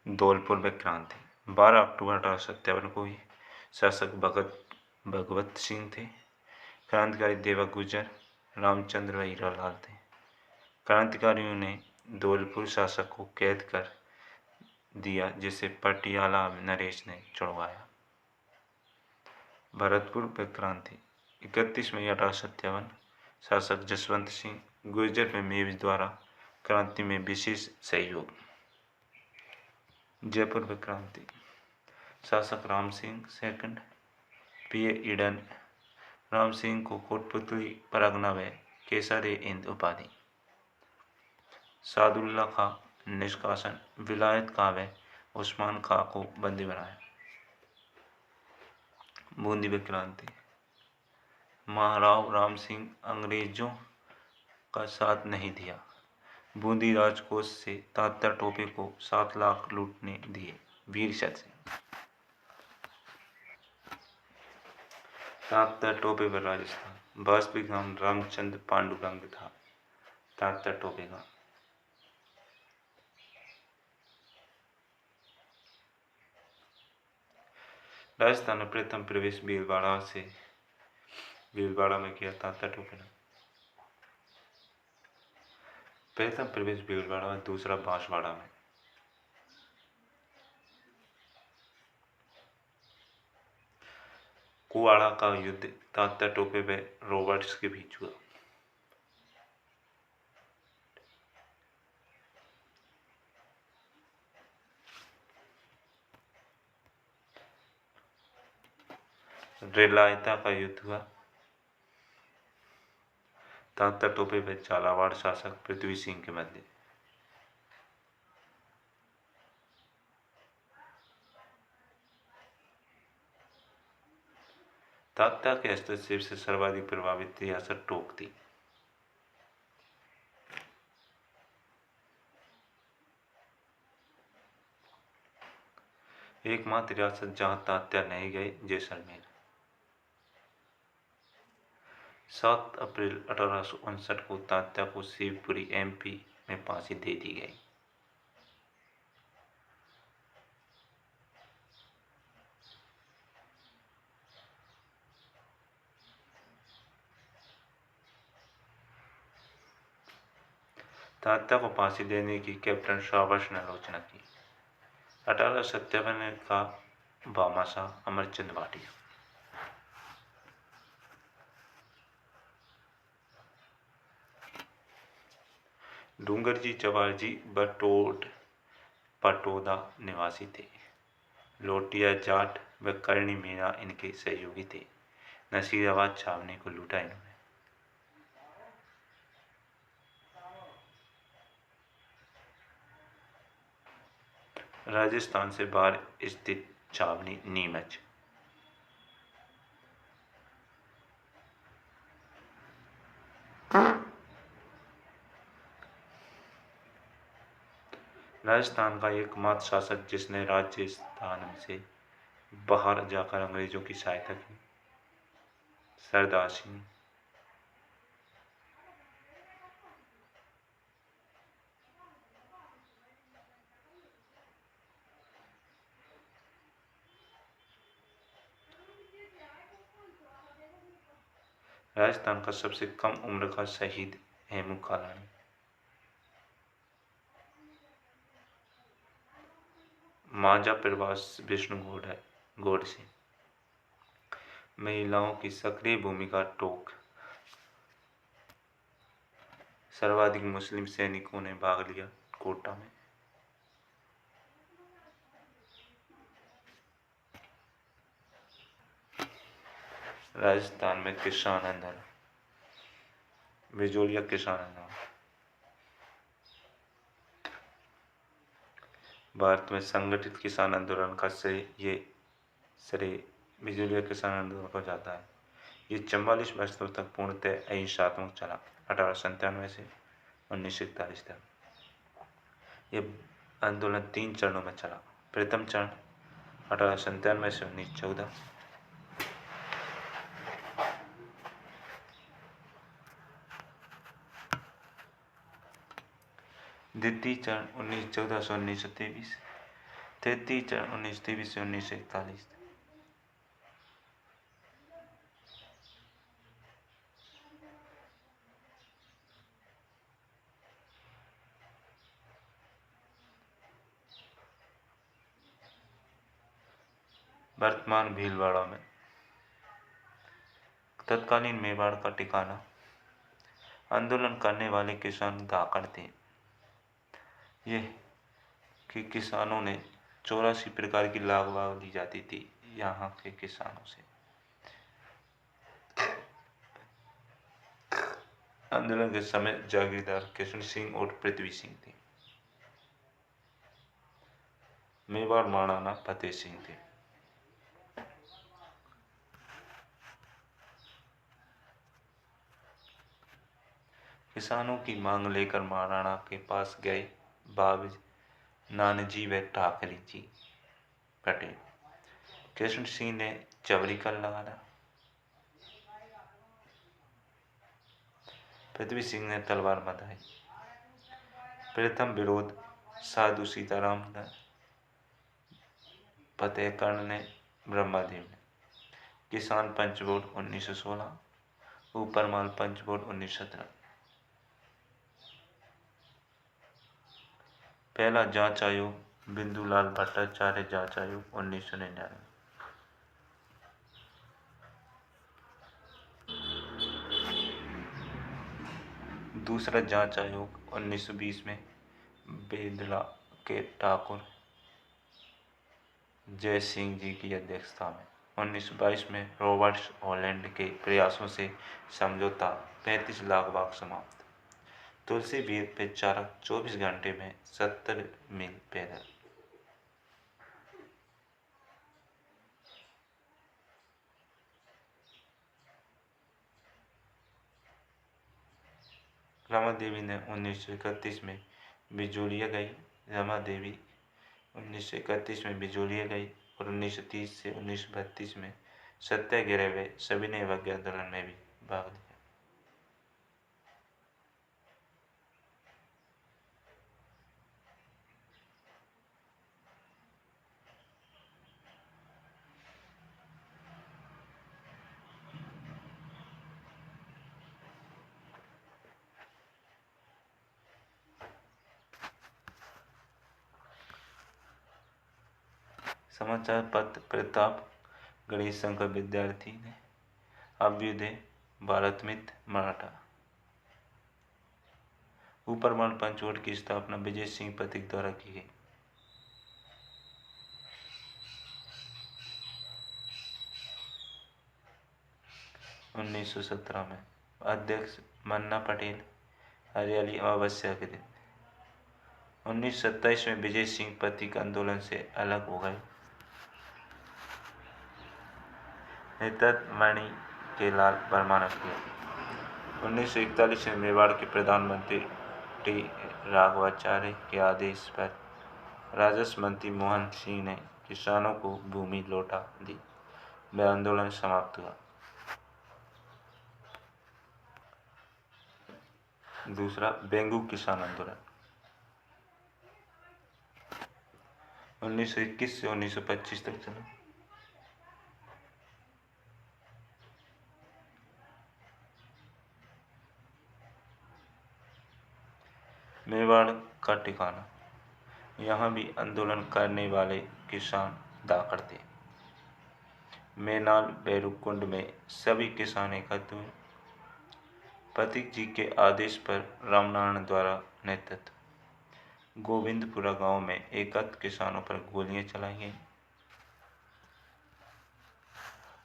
धौलपुर में क्रांति 12 अक्टूबर 1857 को हुई। शासक भगवत सिंह थे। क्रांतिकारी देवक गुजर, रामचंद्र व हीरालाल थे। क्रांतिकारियों ने धौलपुर शासक को कैद कर दिया, जिसे पटियाला नरेश ने छुड़वाया। भरतपुर में क्रांति 31 मई 1857। शासक जसवंत सिंह गुर्जर व मेविज द्वारा क्रांति में विशेष सहयोग। जयपुर में क्रांति शासक Ram Singh second, PA Eden, Ram Singh को कोटपुतली परगना व केसर-ए-हिंद उपाधि। सादुल्ला का निष्कासन, विलायत खां व उस्मान खां को बंदी बनाया। बूंदी में क्रांति महाराव राम सिंह अंग्रेजों का साथ नहीं दिया। बूंदी राजकोष से तात्या टोपे को 7 लाख लूटने दिए। वीर शत सिंह तात्या टोपे पर राजस्थान। वास्तविक नाम रामचंद्र पांडुरंग था। तात्या टोपे का राजस्थान में प्रथम प्रवेश भीलवाड़ा में किया। तात्या टोपे ने प्रथम प्रवेश भीलवाड़ा में, दूसरा बांसवाड़ा में। कुआड़ा का युद्ध तात्या टोपे व रॉबर्ट्स के बीच हुआ। रेलायता का युद्ध हुआ। तात्या टोपे व झालावाड़ शासक पृथ्वी सिंह के मध्य। तात्या के हस्तक्षेप से सर्वाधिक प्रभावित रियासत टोक थी। एकमात्र रियासत जहां तात्या नहीं गए, जैसलमेर। 7 अप्रैल 1859 को तात्या को शिवपुरी एमपी में फांसी दे दी गई। तात्या को फांसी देने की कैप्टन शाबाश ने आलोचना की। 1857 का भामाशाह अमरचंद भाटिया। डूंगरजी चवार जी पटोदा निवासी थे। लोटिया जाट व करणी मीणा इनके सहयोगी थे। नसीराबाद छावनी को लूटा इन्होंने। राजस्थान से बाहर स्थित छावनी नीमच। राजस्थान का एकमात्र शासक जिसने राजस्थान से बाहर जाकर अंग्रेजों की सहायता की, सरदार सिंह। राजस्थान का सबसे कम उम्र का शहीद हेमू कालानी। मांझा प्रवास विष्णु गोडसे। महिलाओं की सक्रिय भूमिका टोक। सर्वाधिक मुस्लिम सैनिकों ने भाग लिया कोटा में। राजस्थान में किसान आंदोलन। बिजोलिया किसान आंदोलन। भारत में संगठित किसान आंदोलन का श्रेय बिजोलिया किसान आंदोलन को जाता है। ये 44 वर्षों तक पूर्णतः अहिंसात्मक चला। 1897 से 1941 तक ये आंदोलन 3 चरणों में चला। प्रथम चरण 1897 से 1914। द्वितीय चरण 1914 से 1923। तृतीय चरण 1923 से 1941। वर्तमान भीलवाड़ा में। तत्कालीन मेवाड़ का ठिकाना। आंदोलन करने वाले किसान धाकड़ थे। ये कि किसानों ने 84 प्रकार की लागवाग ली जाती थी यहाँ के किसानों से। आंदोलन के समय जागीरदार कृष्ण सिंह और पृथ्वी सिंह थे। मेवाड़ महाराणा फतेह सिंह थे। किसानों की मांग लेकर महाराणा के पास गए बाबू नानजी व ठाकरे जी पटेल। कृष्ण सिंह ने जबरी कर लगाया। पृथ्वी सिंह ने तलवार बंधाई। प्रथम विरोध साधु सीताराम ने, फतेहकर्ण ने, ब्रह्मादेव ने। किसान पंच बोर्ड 1916। ऊपरमाल पंच बोर्ड 1917। पहला जांच आयोग बिंदुलाल भट्टाचार्य जांच आयोग 1999। दूसरा जांच आयोग 1920 में बेदला के ठाकुर जय सिंह जी की अध्यक्षता में। 1922 में रॉबर्ट्स हॉलैंड के प्रयासों से समझौता 35 लाख बाग समाप्त। तुलसी बीर बेचारा 24 घंटे में 70 मील पैदल। रमा देवी ने 1931 में बिजोलिया गई। रमा देवी 1931 में बिजोलिया गई और 1930 से 1932 में सत्याग्रह व सविनय अवज्ञा आंदोलन में भी भाग लिया। समाचार पत्र प्रताप गणेश शंकर विद्यार्थी ने अभ्युदय भारतमित मराठा। ऊपरमल पंचवट की स्थापना विजय सिंह पथिक द्वारा की गई। उन्नीस सौ 17 में अध्यक्ष मन्ना पटेल हरियाली अमावस्या के दिन। 1927 में विजय सिंह पथिक आंदोलन से अलग हो गए। नेतृत्व मणि के लाल वर्मा ने किया। 1941 में मेवाड़ के प्रधानमंत्री टी राघवाचार्य के आदेश पर राजस्व मंत्री मोहन सिंह ने किसानों को भूमि लौटा दी। वह आंदोलन समाप्त हुआ। दूसरा बेंगू किसान आंदोलन 1921 से 1925 तक चला। मेवाड़ का ठिकाना। यहाँ भी आंदोलन करने वाले किसान धाकड़ थे। मैनाल बैरुकुंड में सभी किसान एकत्र हुए। पथिक जी के आदेश पर रामनारायण द्वारा नेतृत्व। गोविंदपुरा गांव में एकत्र किसानों पर गोलियां चलाई गईं।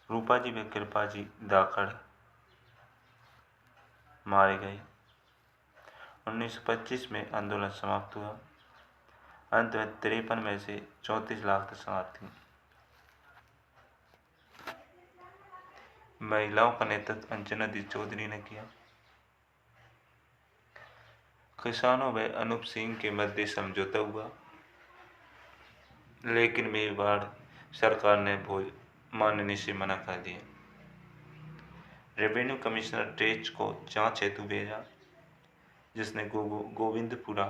रूपाजी व कृपाजी धाकड़ मारे गए। 1925 में आंदोलन समाप्त हुआ। अंत में 53 में से 34 लाख शरणार्थी। महिलाओं का नेतृत्व अंजना दी चौधरी ने किया। किसानों व अनूप सिंह के मध्य समझौता हुआ, लेकिन मेवाड़ सरकार ने भोज मानने से मना कर दिया। रेवेन्यू कमिश्नर टेच को जांच हेतु भेजा, जिसने गोविंदपुरा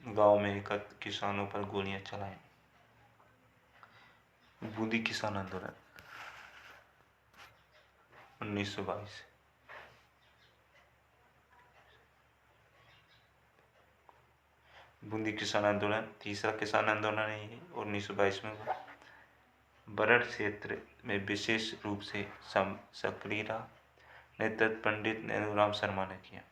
गांव में एकत्र किसानों पर गोलियां चलाई। बूंदी किसान आंदोलन 1922। बूंदी किसान आंदोलन तीसरा किसान आंदोलन है। 1922 में हुआ। बरड़ क्षेत्र में विशेष रूप से सक्रिय रहा। नेतृत्व पंडित नेनूराम शर्मा ने किया।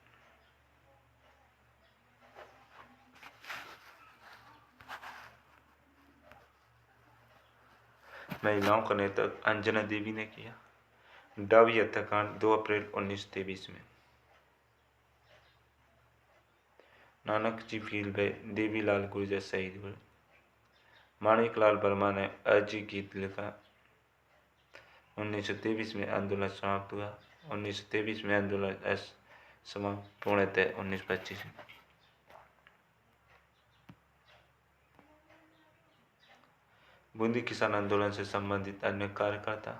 महिलाओं का नेतृत्व अंजना देवी ने किया। डावी हत्याकांड 2 अप्रैल 1923 में। नानक जी भील व देवीलाल गुर्जर शहीद हुए। माणिक लाल वर्मा ने अर्जी गीत लिखा। 1923 में आंदोलन समाप्त हुआ। 1923 में आंदोलन समाप्त पूर्णतः 1925 में। बूंदी किसान आंदोलन से संबंधित अन्य कार्यकर्ता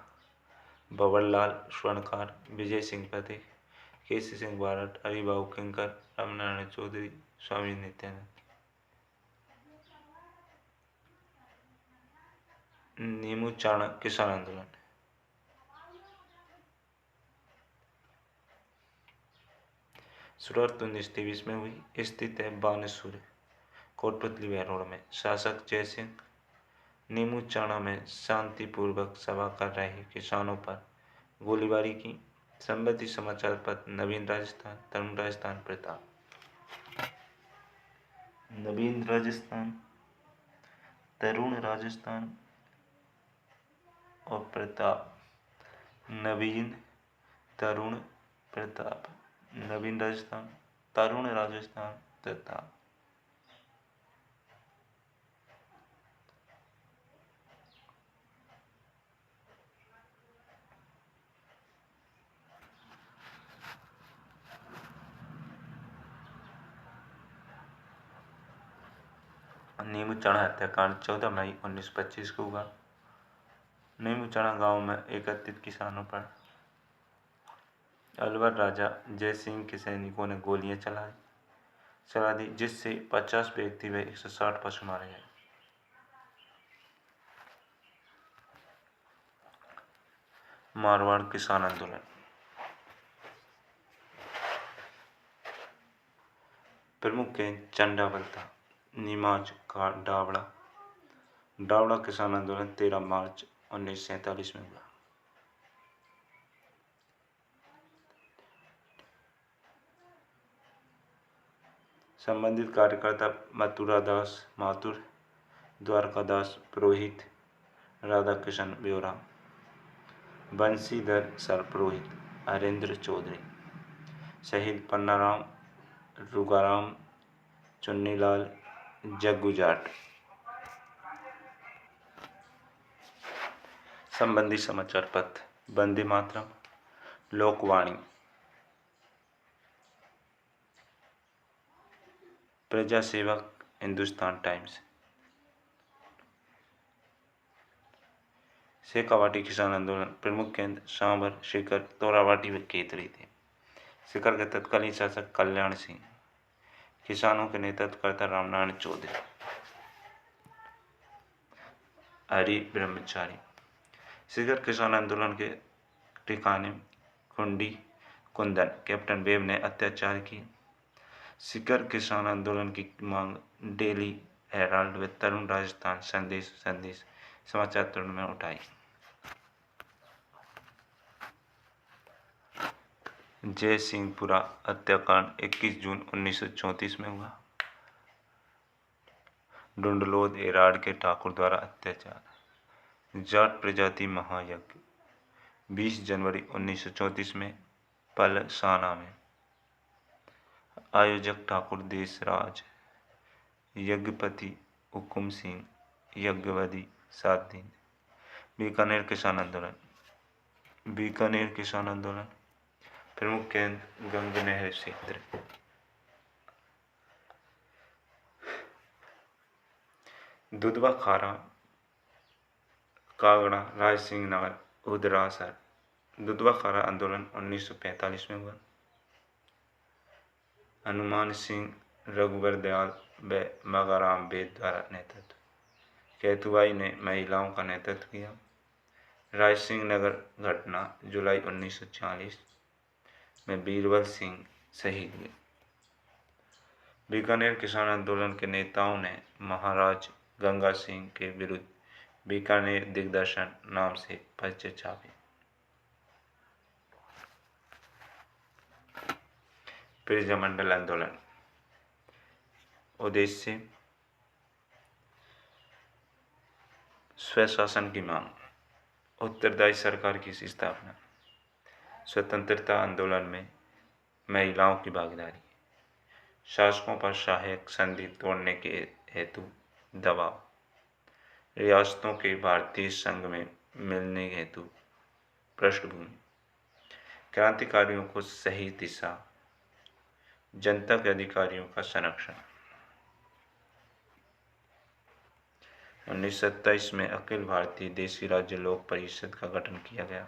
बबरलाल स्वर्णकार, विजय सिंह पथिक, केसी सिंह बारठ, हरिबाबू किंकर, रामनारायण चौधरी, स्वामी नित्यानंद। नीमू चाणा किसान आंदोलन शुरुआत 1923 में हुई। स्थित है बानेश्वर कोटपुतली रोड में। शासक जयसिंह नीमू चाणा में शांतिपूर्वक सभा कर रहे किसानों पर गोलीबारी की। संबंधित समाचार पत्र नवीन राजस्थान, तरुण राजस्थान, प्रताप। नवीन राजस्थान, तरुण राजस्थान और प्रताप। नवीन, तरुण, प्रताप। नवीन राजस्थान, तरुण राजस्थान, प्रताप। नीमू चाणा हत्याकांड 14 मई 1925 को हुआ। नीमू चाणा गांव में एकत्रित किसानों पर अलवर राजा जय सिंह के सैनिकों ने गोलियां चला दी, जिससे 50 व्यक्ति व 160 पशु मारे गए। मारवाड़ किसान आंदोलन प्रमुख चंडावल था, निमाज का डावड़ा, डावड़ा किसान आंदोलन 13 मार्च 1947 में हुआ। संबंधित कार्यकर्ता मथुरादास माथुर, द्वारकादास पुरोहित, राधाकिशन ब्योरा, बंशीधर सरपुरोहित, हरेंद्र चौधरी, शहीद पन्नाराम, रुगाराम, चुन्नीलाल, जग्गू जाट। संबंधी समाचार पत्र वंदे मातरम, लोकवाणी, प्रजा सेवक, हिंदुस्तान टाइम्स। शेखावाटी किसान आंदोलन प्रमुख केंद्र सांभर, सीकर, तोरावाटी व केतरी थे। सीकर के तत्कालीन शासक कल्याण सिंह, किसानों के नेतृत्व करता रामनारायण चौधरी, हरि ब्रह्मचारी। सीकर किसान आंदोलन के ठिकाने कुंडी कुंदन कैप्टन वेब ने अत्याचार किए। सीकर किसान आंदोलन की मांग डेली हेराल्ड व तरुण राजस्थान संदेश समाचार तरुण में उठाई। जय सिंहपुरा हत्याकांड 21 जून 1934 में हुआ। डुंडलोद एराड के ठाकुर द्वारा अत्याचार। जाट प्रजाति महायज्ञ 20 जनवरी 1934 में पलसाना में। आयोजक ठाकुर देशराज, यज्ञपति हुकुम सिंह, यज्ञवधि 7 दिन। बीकानेर किसान आंदोलन। बीकानेर किसान आंदोलन प्रमुख केंद्र गंगनहर क्षेत्र। दुधवा खारा, कागड़ा, रायसिंह नगर, उदरासर। दुधवा खारा आंदोलन 1945 में हुआ। हनुमान सिंह, रघुवर दयाल व मगाराम बेद द्वारा नेतृत्व। कैथुबाई ने महिलाओं का नेतृत्व किया। रायसिंह नगर घटना जुलाई 1940 में बीरबल सिंह शहीद हुए। बीकानेर किसान आंदोलन के नेताओं ने महाराज गंगा सिंह के विरुद्ध बीकानेर दिग्दर्शन नाम से पर्चे छापे। प्रजामंडल आंदोलन उद्देश्य स्वशासन की मांग, उत्तरदायी सरकार की स्थापना, स्वतंत्रता आंदोलन में महिलाओं की भागीदारी, शासकों पर सहायक संधि तोड़ने के हेतु दबाव, रियासतों के भारतीय संघ में मिलने हेतु पृष्ठभूमि, क्रांतिकारियों को सही दिशा, जनता के अधिकारियों का संरक्षण। 1927 में अखिल भारतीय देशी राज्य लोक परिषद का गठन किया गया।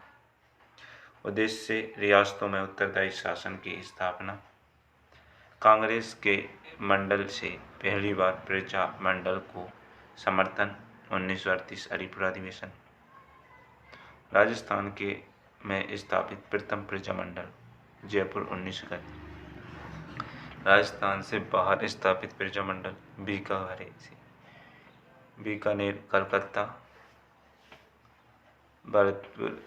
उद्देश्य रियासतों में उत्तरदायी शासन की स्थापना। कांग्रेस के मंडल से पहली बार प्रजा मंडल को समर्थन 1938 हरिपुरा अधिवेशन। राजस्थान के में स्थापित प्रथम प्रजा मंडल जयपुर 1931। राजस्थान से बाहर स्थापित प्रजा मंडल बीकानेर से बीकानेर, कलकत्ता, भरतपुर,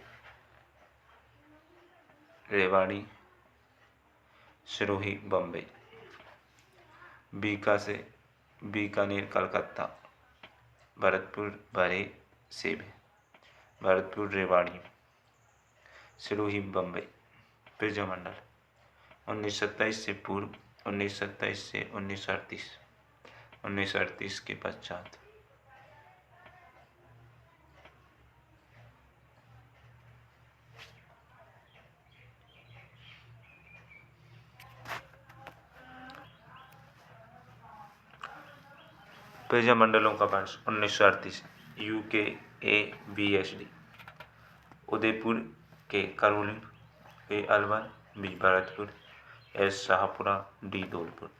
रेवाड़ी, सिरोही, बम्बई। बीका से बीकानेर, कलकत्ता, भरतपुर, भरे, सेबे, भरतपुर, रेवाड़ी, सिरोही, बम्बई। प्रजामंडल 1927 से पूर्व, 1927 से 1938, 1938 के पश्चात। प्रजामंडलों का वर्ष 1938। यूके ABSD उदयपुर के Karauli, A Alwar, B Bharatpur, S Shahpura, D Dholpur.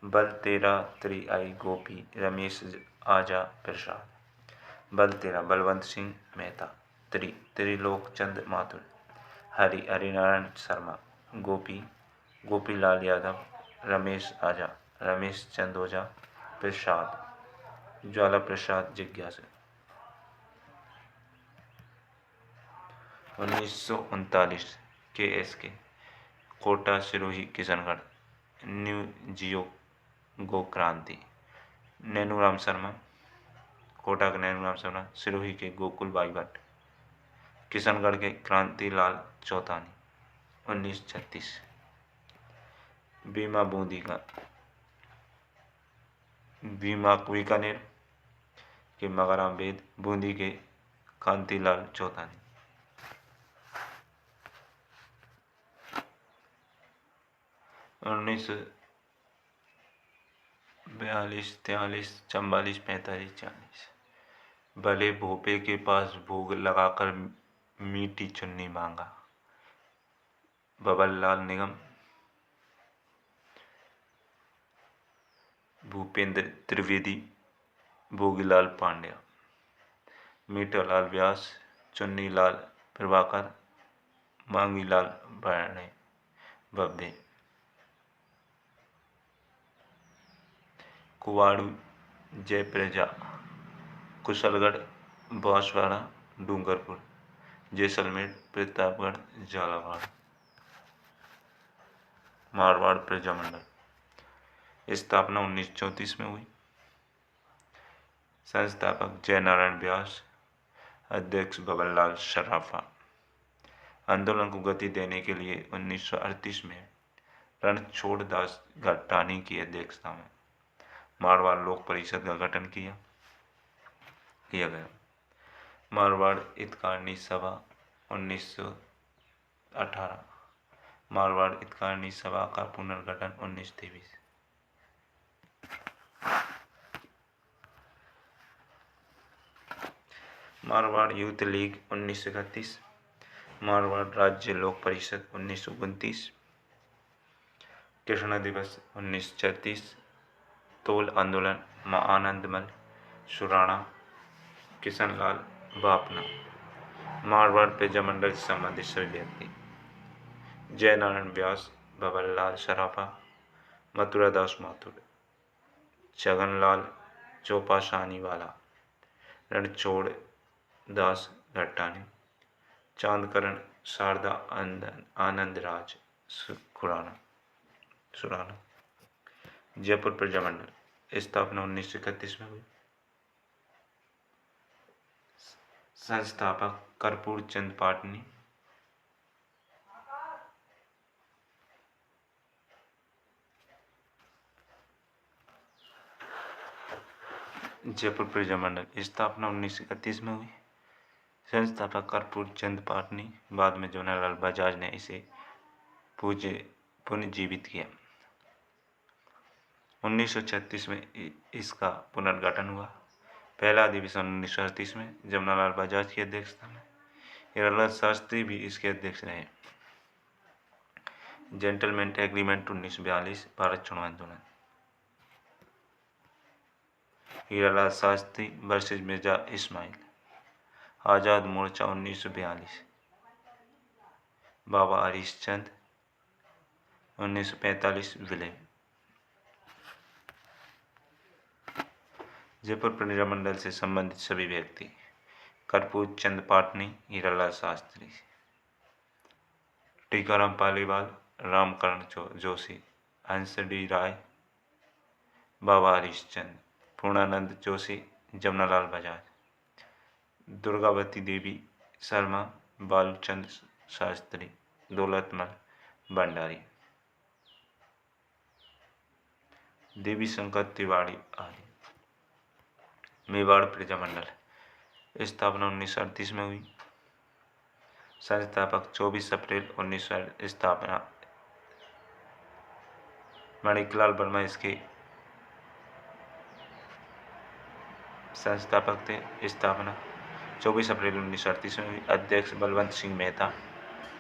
बल 13 3I गोपी, रमेश आजा प्रसाद। बल 13 बलवंत सिंह मेहता, त्रिलोक चंद माथुर, हरिनारायण शर्मा, गोपी गोपीलाल यादव, रमेश आजा, रमेश चंद ओझा, प्रसाद, ज्वाला प्रसाद जिज्ञासु। 1939 KSK, कोटा सिरोही किशनगढ़, न्यू जियो गो क्रांति। नैनूराम शर्मा, कोटा के नैनूराम शर्मा, सिरोही के गोकुल बाई भट्ट, किशनगढ़ के क्रांतिलाल चौतानी। 1936 बीमा बूंदी का, बीमा बीकानेर के मगाराम वेद, बूंदी के कांतिलाल चौतानी। 1942, 43, 44, 45, 40। भले भोपे के पास भोग लगाकर मीठी चुन्नी मांगा, बबन लाल निगम। भूपेंद्र त्रिवेदी, भोगीलाल पांड्या। मीठालाल व्यास, चुन्नीलाल प्रभाकर, मांगीलाल बड़े बब्बे। कुवाड़ू जयप्रजा, कुशलगढ़, बांसवाड़ा, डूंगरपुर, जैसलमेर, प्रतापगढ़, झालावाड़। मारवाड़ प्रजामंडल, स्थापना 1934 में हुई। संस्थापक जयनारायण व्यास, अध्यक्ष बबनलाल सराफा। आंदोलन को गति देने के लिए 1938 में रणछोड़ दास गट्टानी की अध्यक्षता में मारवाड़ लोक परिषद का गठन किया गया। मारवाड़ हितकारिणी सभा 1918, मारवाड़ हितकारिणी सभा का पुनर्गठन 1923। मारवाड़ यूथ लीग 1931, मारवाड़ राज्य लोक परिषद 1929, कृष्ण दिवस 1936, तोल आंदोलन मां आनंदमल सुराणा, किशनलाल बापना। मारवाड़ प्रजामंडल से संबंधित सभी व्यक्ति: जयनारायण व्यास, बबनलाल सराफा, मथुरादास माथुर, छगनलाल चौपासानीवाला, रणछोड़ दास गट्टानी, चांदकरण शारदा आनंदराज सुराना। जयपुर प्रजामंडल, स्थापना 1931 में हुई। संस्थापक कर्पूर चंद पाटनी। जयपुर प्रजामंडल, स्थापना 1931 में हुई। संस्थापक कर्पूर चंद पाटनी। बाद में जवाहरलाल बजाज ने इसे पुनर्जीवित किया। 1936 में इसका पुनर्गठन हुआ। पहला अधिवेशन 1938 में जमनालाल बजाज की अध्यक्षता में। हीरालाल शास्त्री भी इसके अध्यक्ष रहे। जेंटलमैन एग्रीमेंट 1942, भारत छोड़ो आंदोलन। हीरालाल शास्त्री वर्सेज मिर्जा इस्माइल, आज़ाद मोर्चा 1942। बाबा हरीशचंद 1945 विलय। जयपुर प्रजामंडल से संबंधित सभी व्यक्ति: कर्पूर चंद पाटनी, हीरालाल शास्त्री, टीकाराम पालीवाल, रामकरण जोशी, हंस डी राय, बाबा हरीशचंद, पूर्णानंद जोशी, जमनालाल बजाज, दुर्गावती देवी शर्मा, बालूचंद शास्त्री, दौलतमल भंडारी, देवी शंकर तिवारी आदि। मेवाड़ प्रजामंडल, स्थापना 1938 में हुई। संस्थापक 24 अप्रैल 1900। स्थापना माणिकलाल वर्मा इसके संस्थापक थे। स्थापना 24 अप्रैल 1938 में हुई। अध्यक्ष बलवंत सिंह मेहता,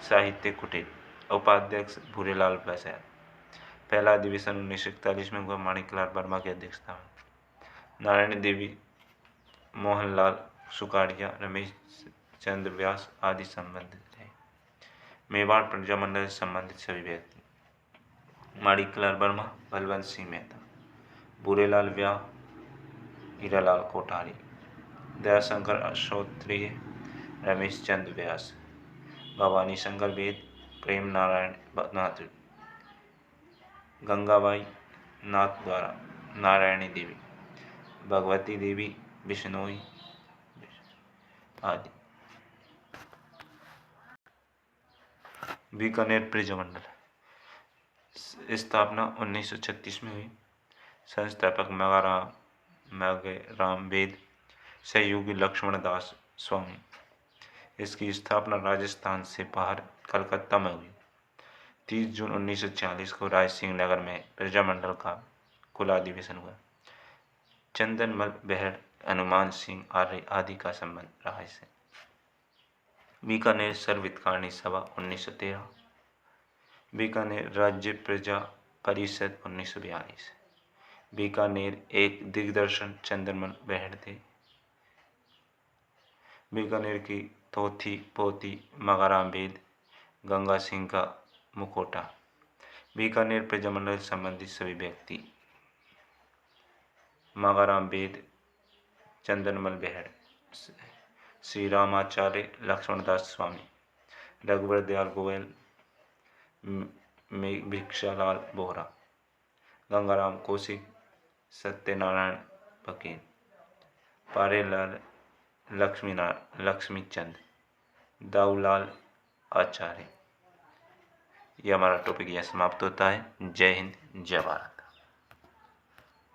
साहित्य कुटीर। उपाध्यक्ष भूरेलाल बसैर। पहला अधिवेशन 1941 में हुआ, माणिकलाल वर्मा की अध्यक्षता में। नारायण देवी, मोहनलाल सुकाड़िया, रमेश चंद्र व्यास आदि संबंधित थे। मेवाड़ प्रजामंडल से संबंधित सभी व्यक्ति: माणिकलाल वर्मा, बलवंत सिंह मेहता, भूरेलाल व्यास, हीरालाल कोठारी, दयाशंकर अश्रोत्रिय, रमेश चंद्र व्यास, भवानी शंकर वेद, प्रेम नारायण नाथ, गंगाबाई नाथ द्वारा, नारायणी देवी, भगवती देवी बिश्नोई आदि। बीकानेर प्रिज मंडल, स्थापना 1936 में हुई। संस्थापक मगराम वेद, सहयोगी लक्ष्मण दास स्वामी। इसकी स्थापना राजस्थान से बाहर कलकत्ता में हुई। 30 जून 1940 को राय सिंह नगर में प्रजामंडल का खुला अधिवेशन हुआ। चंदनमल बेहड़, हनुमान सिंह आर्य आदि का संबंध रहा इससे। बीकानेर सर्वहितकारी सभा 1913, बीकानेर राज्य प्रजा परिषद 1942। बीकानेर एक दिग्दर्शन चंदनमल बेहड़ थे। बीकानेर की थोथी पोती मगाराम वेद, गंगा सिंह का मुखोटा। बीकानेर प्रजामंडल संबंधित सभी व्यक्ति: मगाराम वेद, चंदनमल बेहड़, श्री रामाचार्य लक्ष्मणदास स्वामी, रघुवर दयाल गोयल, भिक्षालाल बोहरा, गंगाराम कौशिक, सत्यनारायण फकीर, पारेलाल लक्ष्मीचंद, दाऊलाल आचार्य। यह हमारा टॉपिक यहाँ समाप्त होता है। जय हिंद, जय भारत।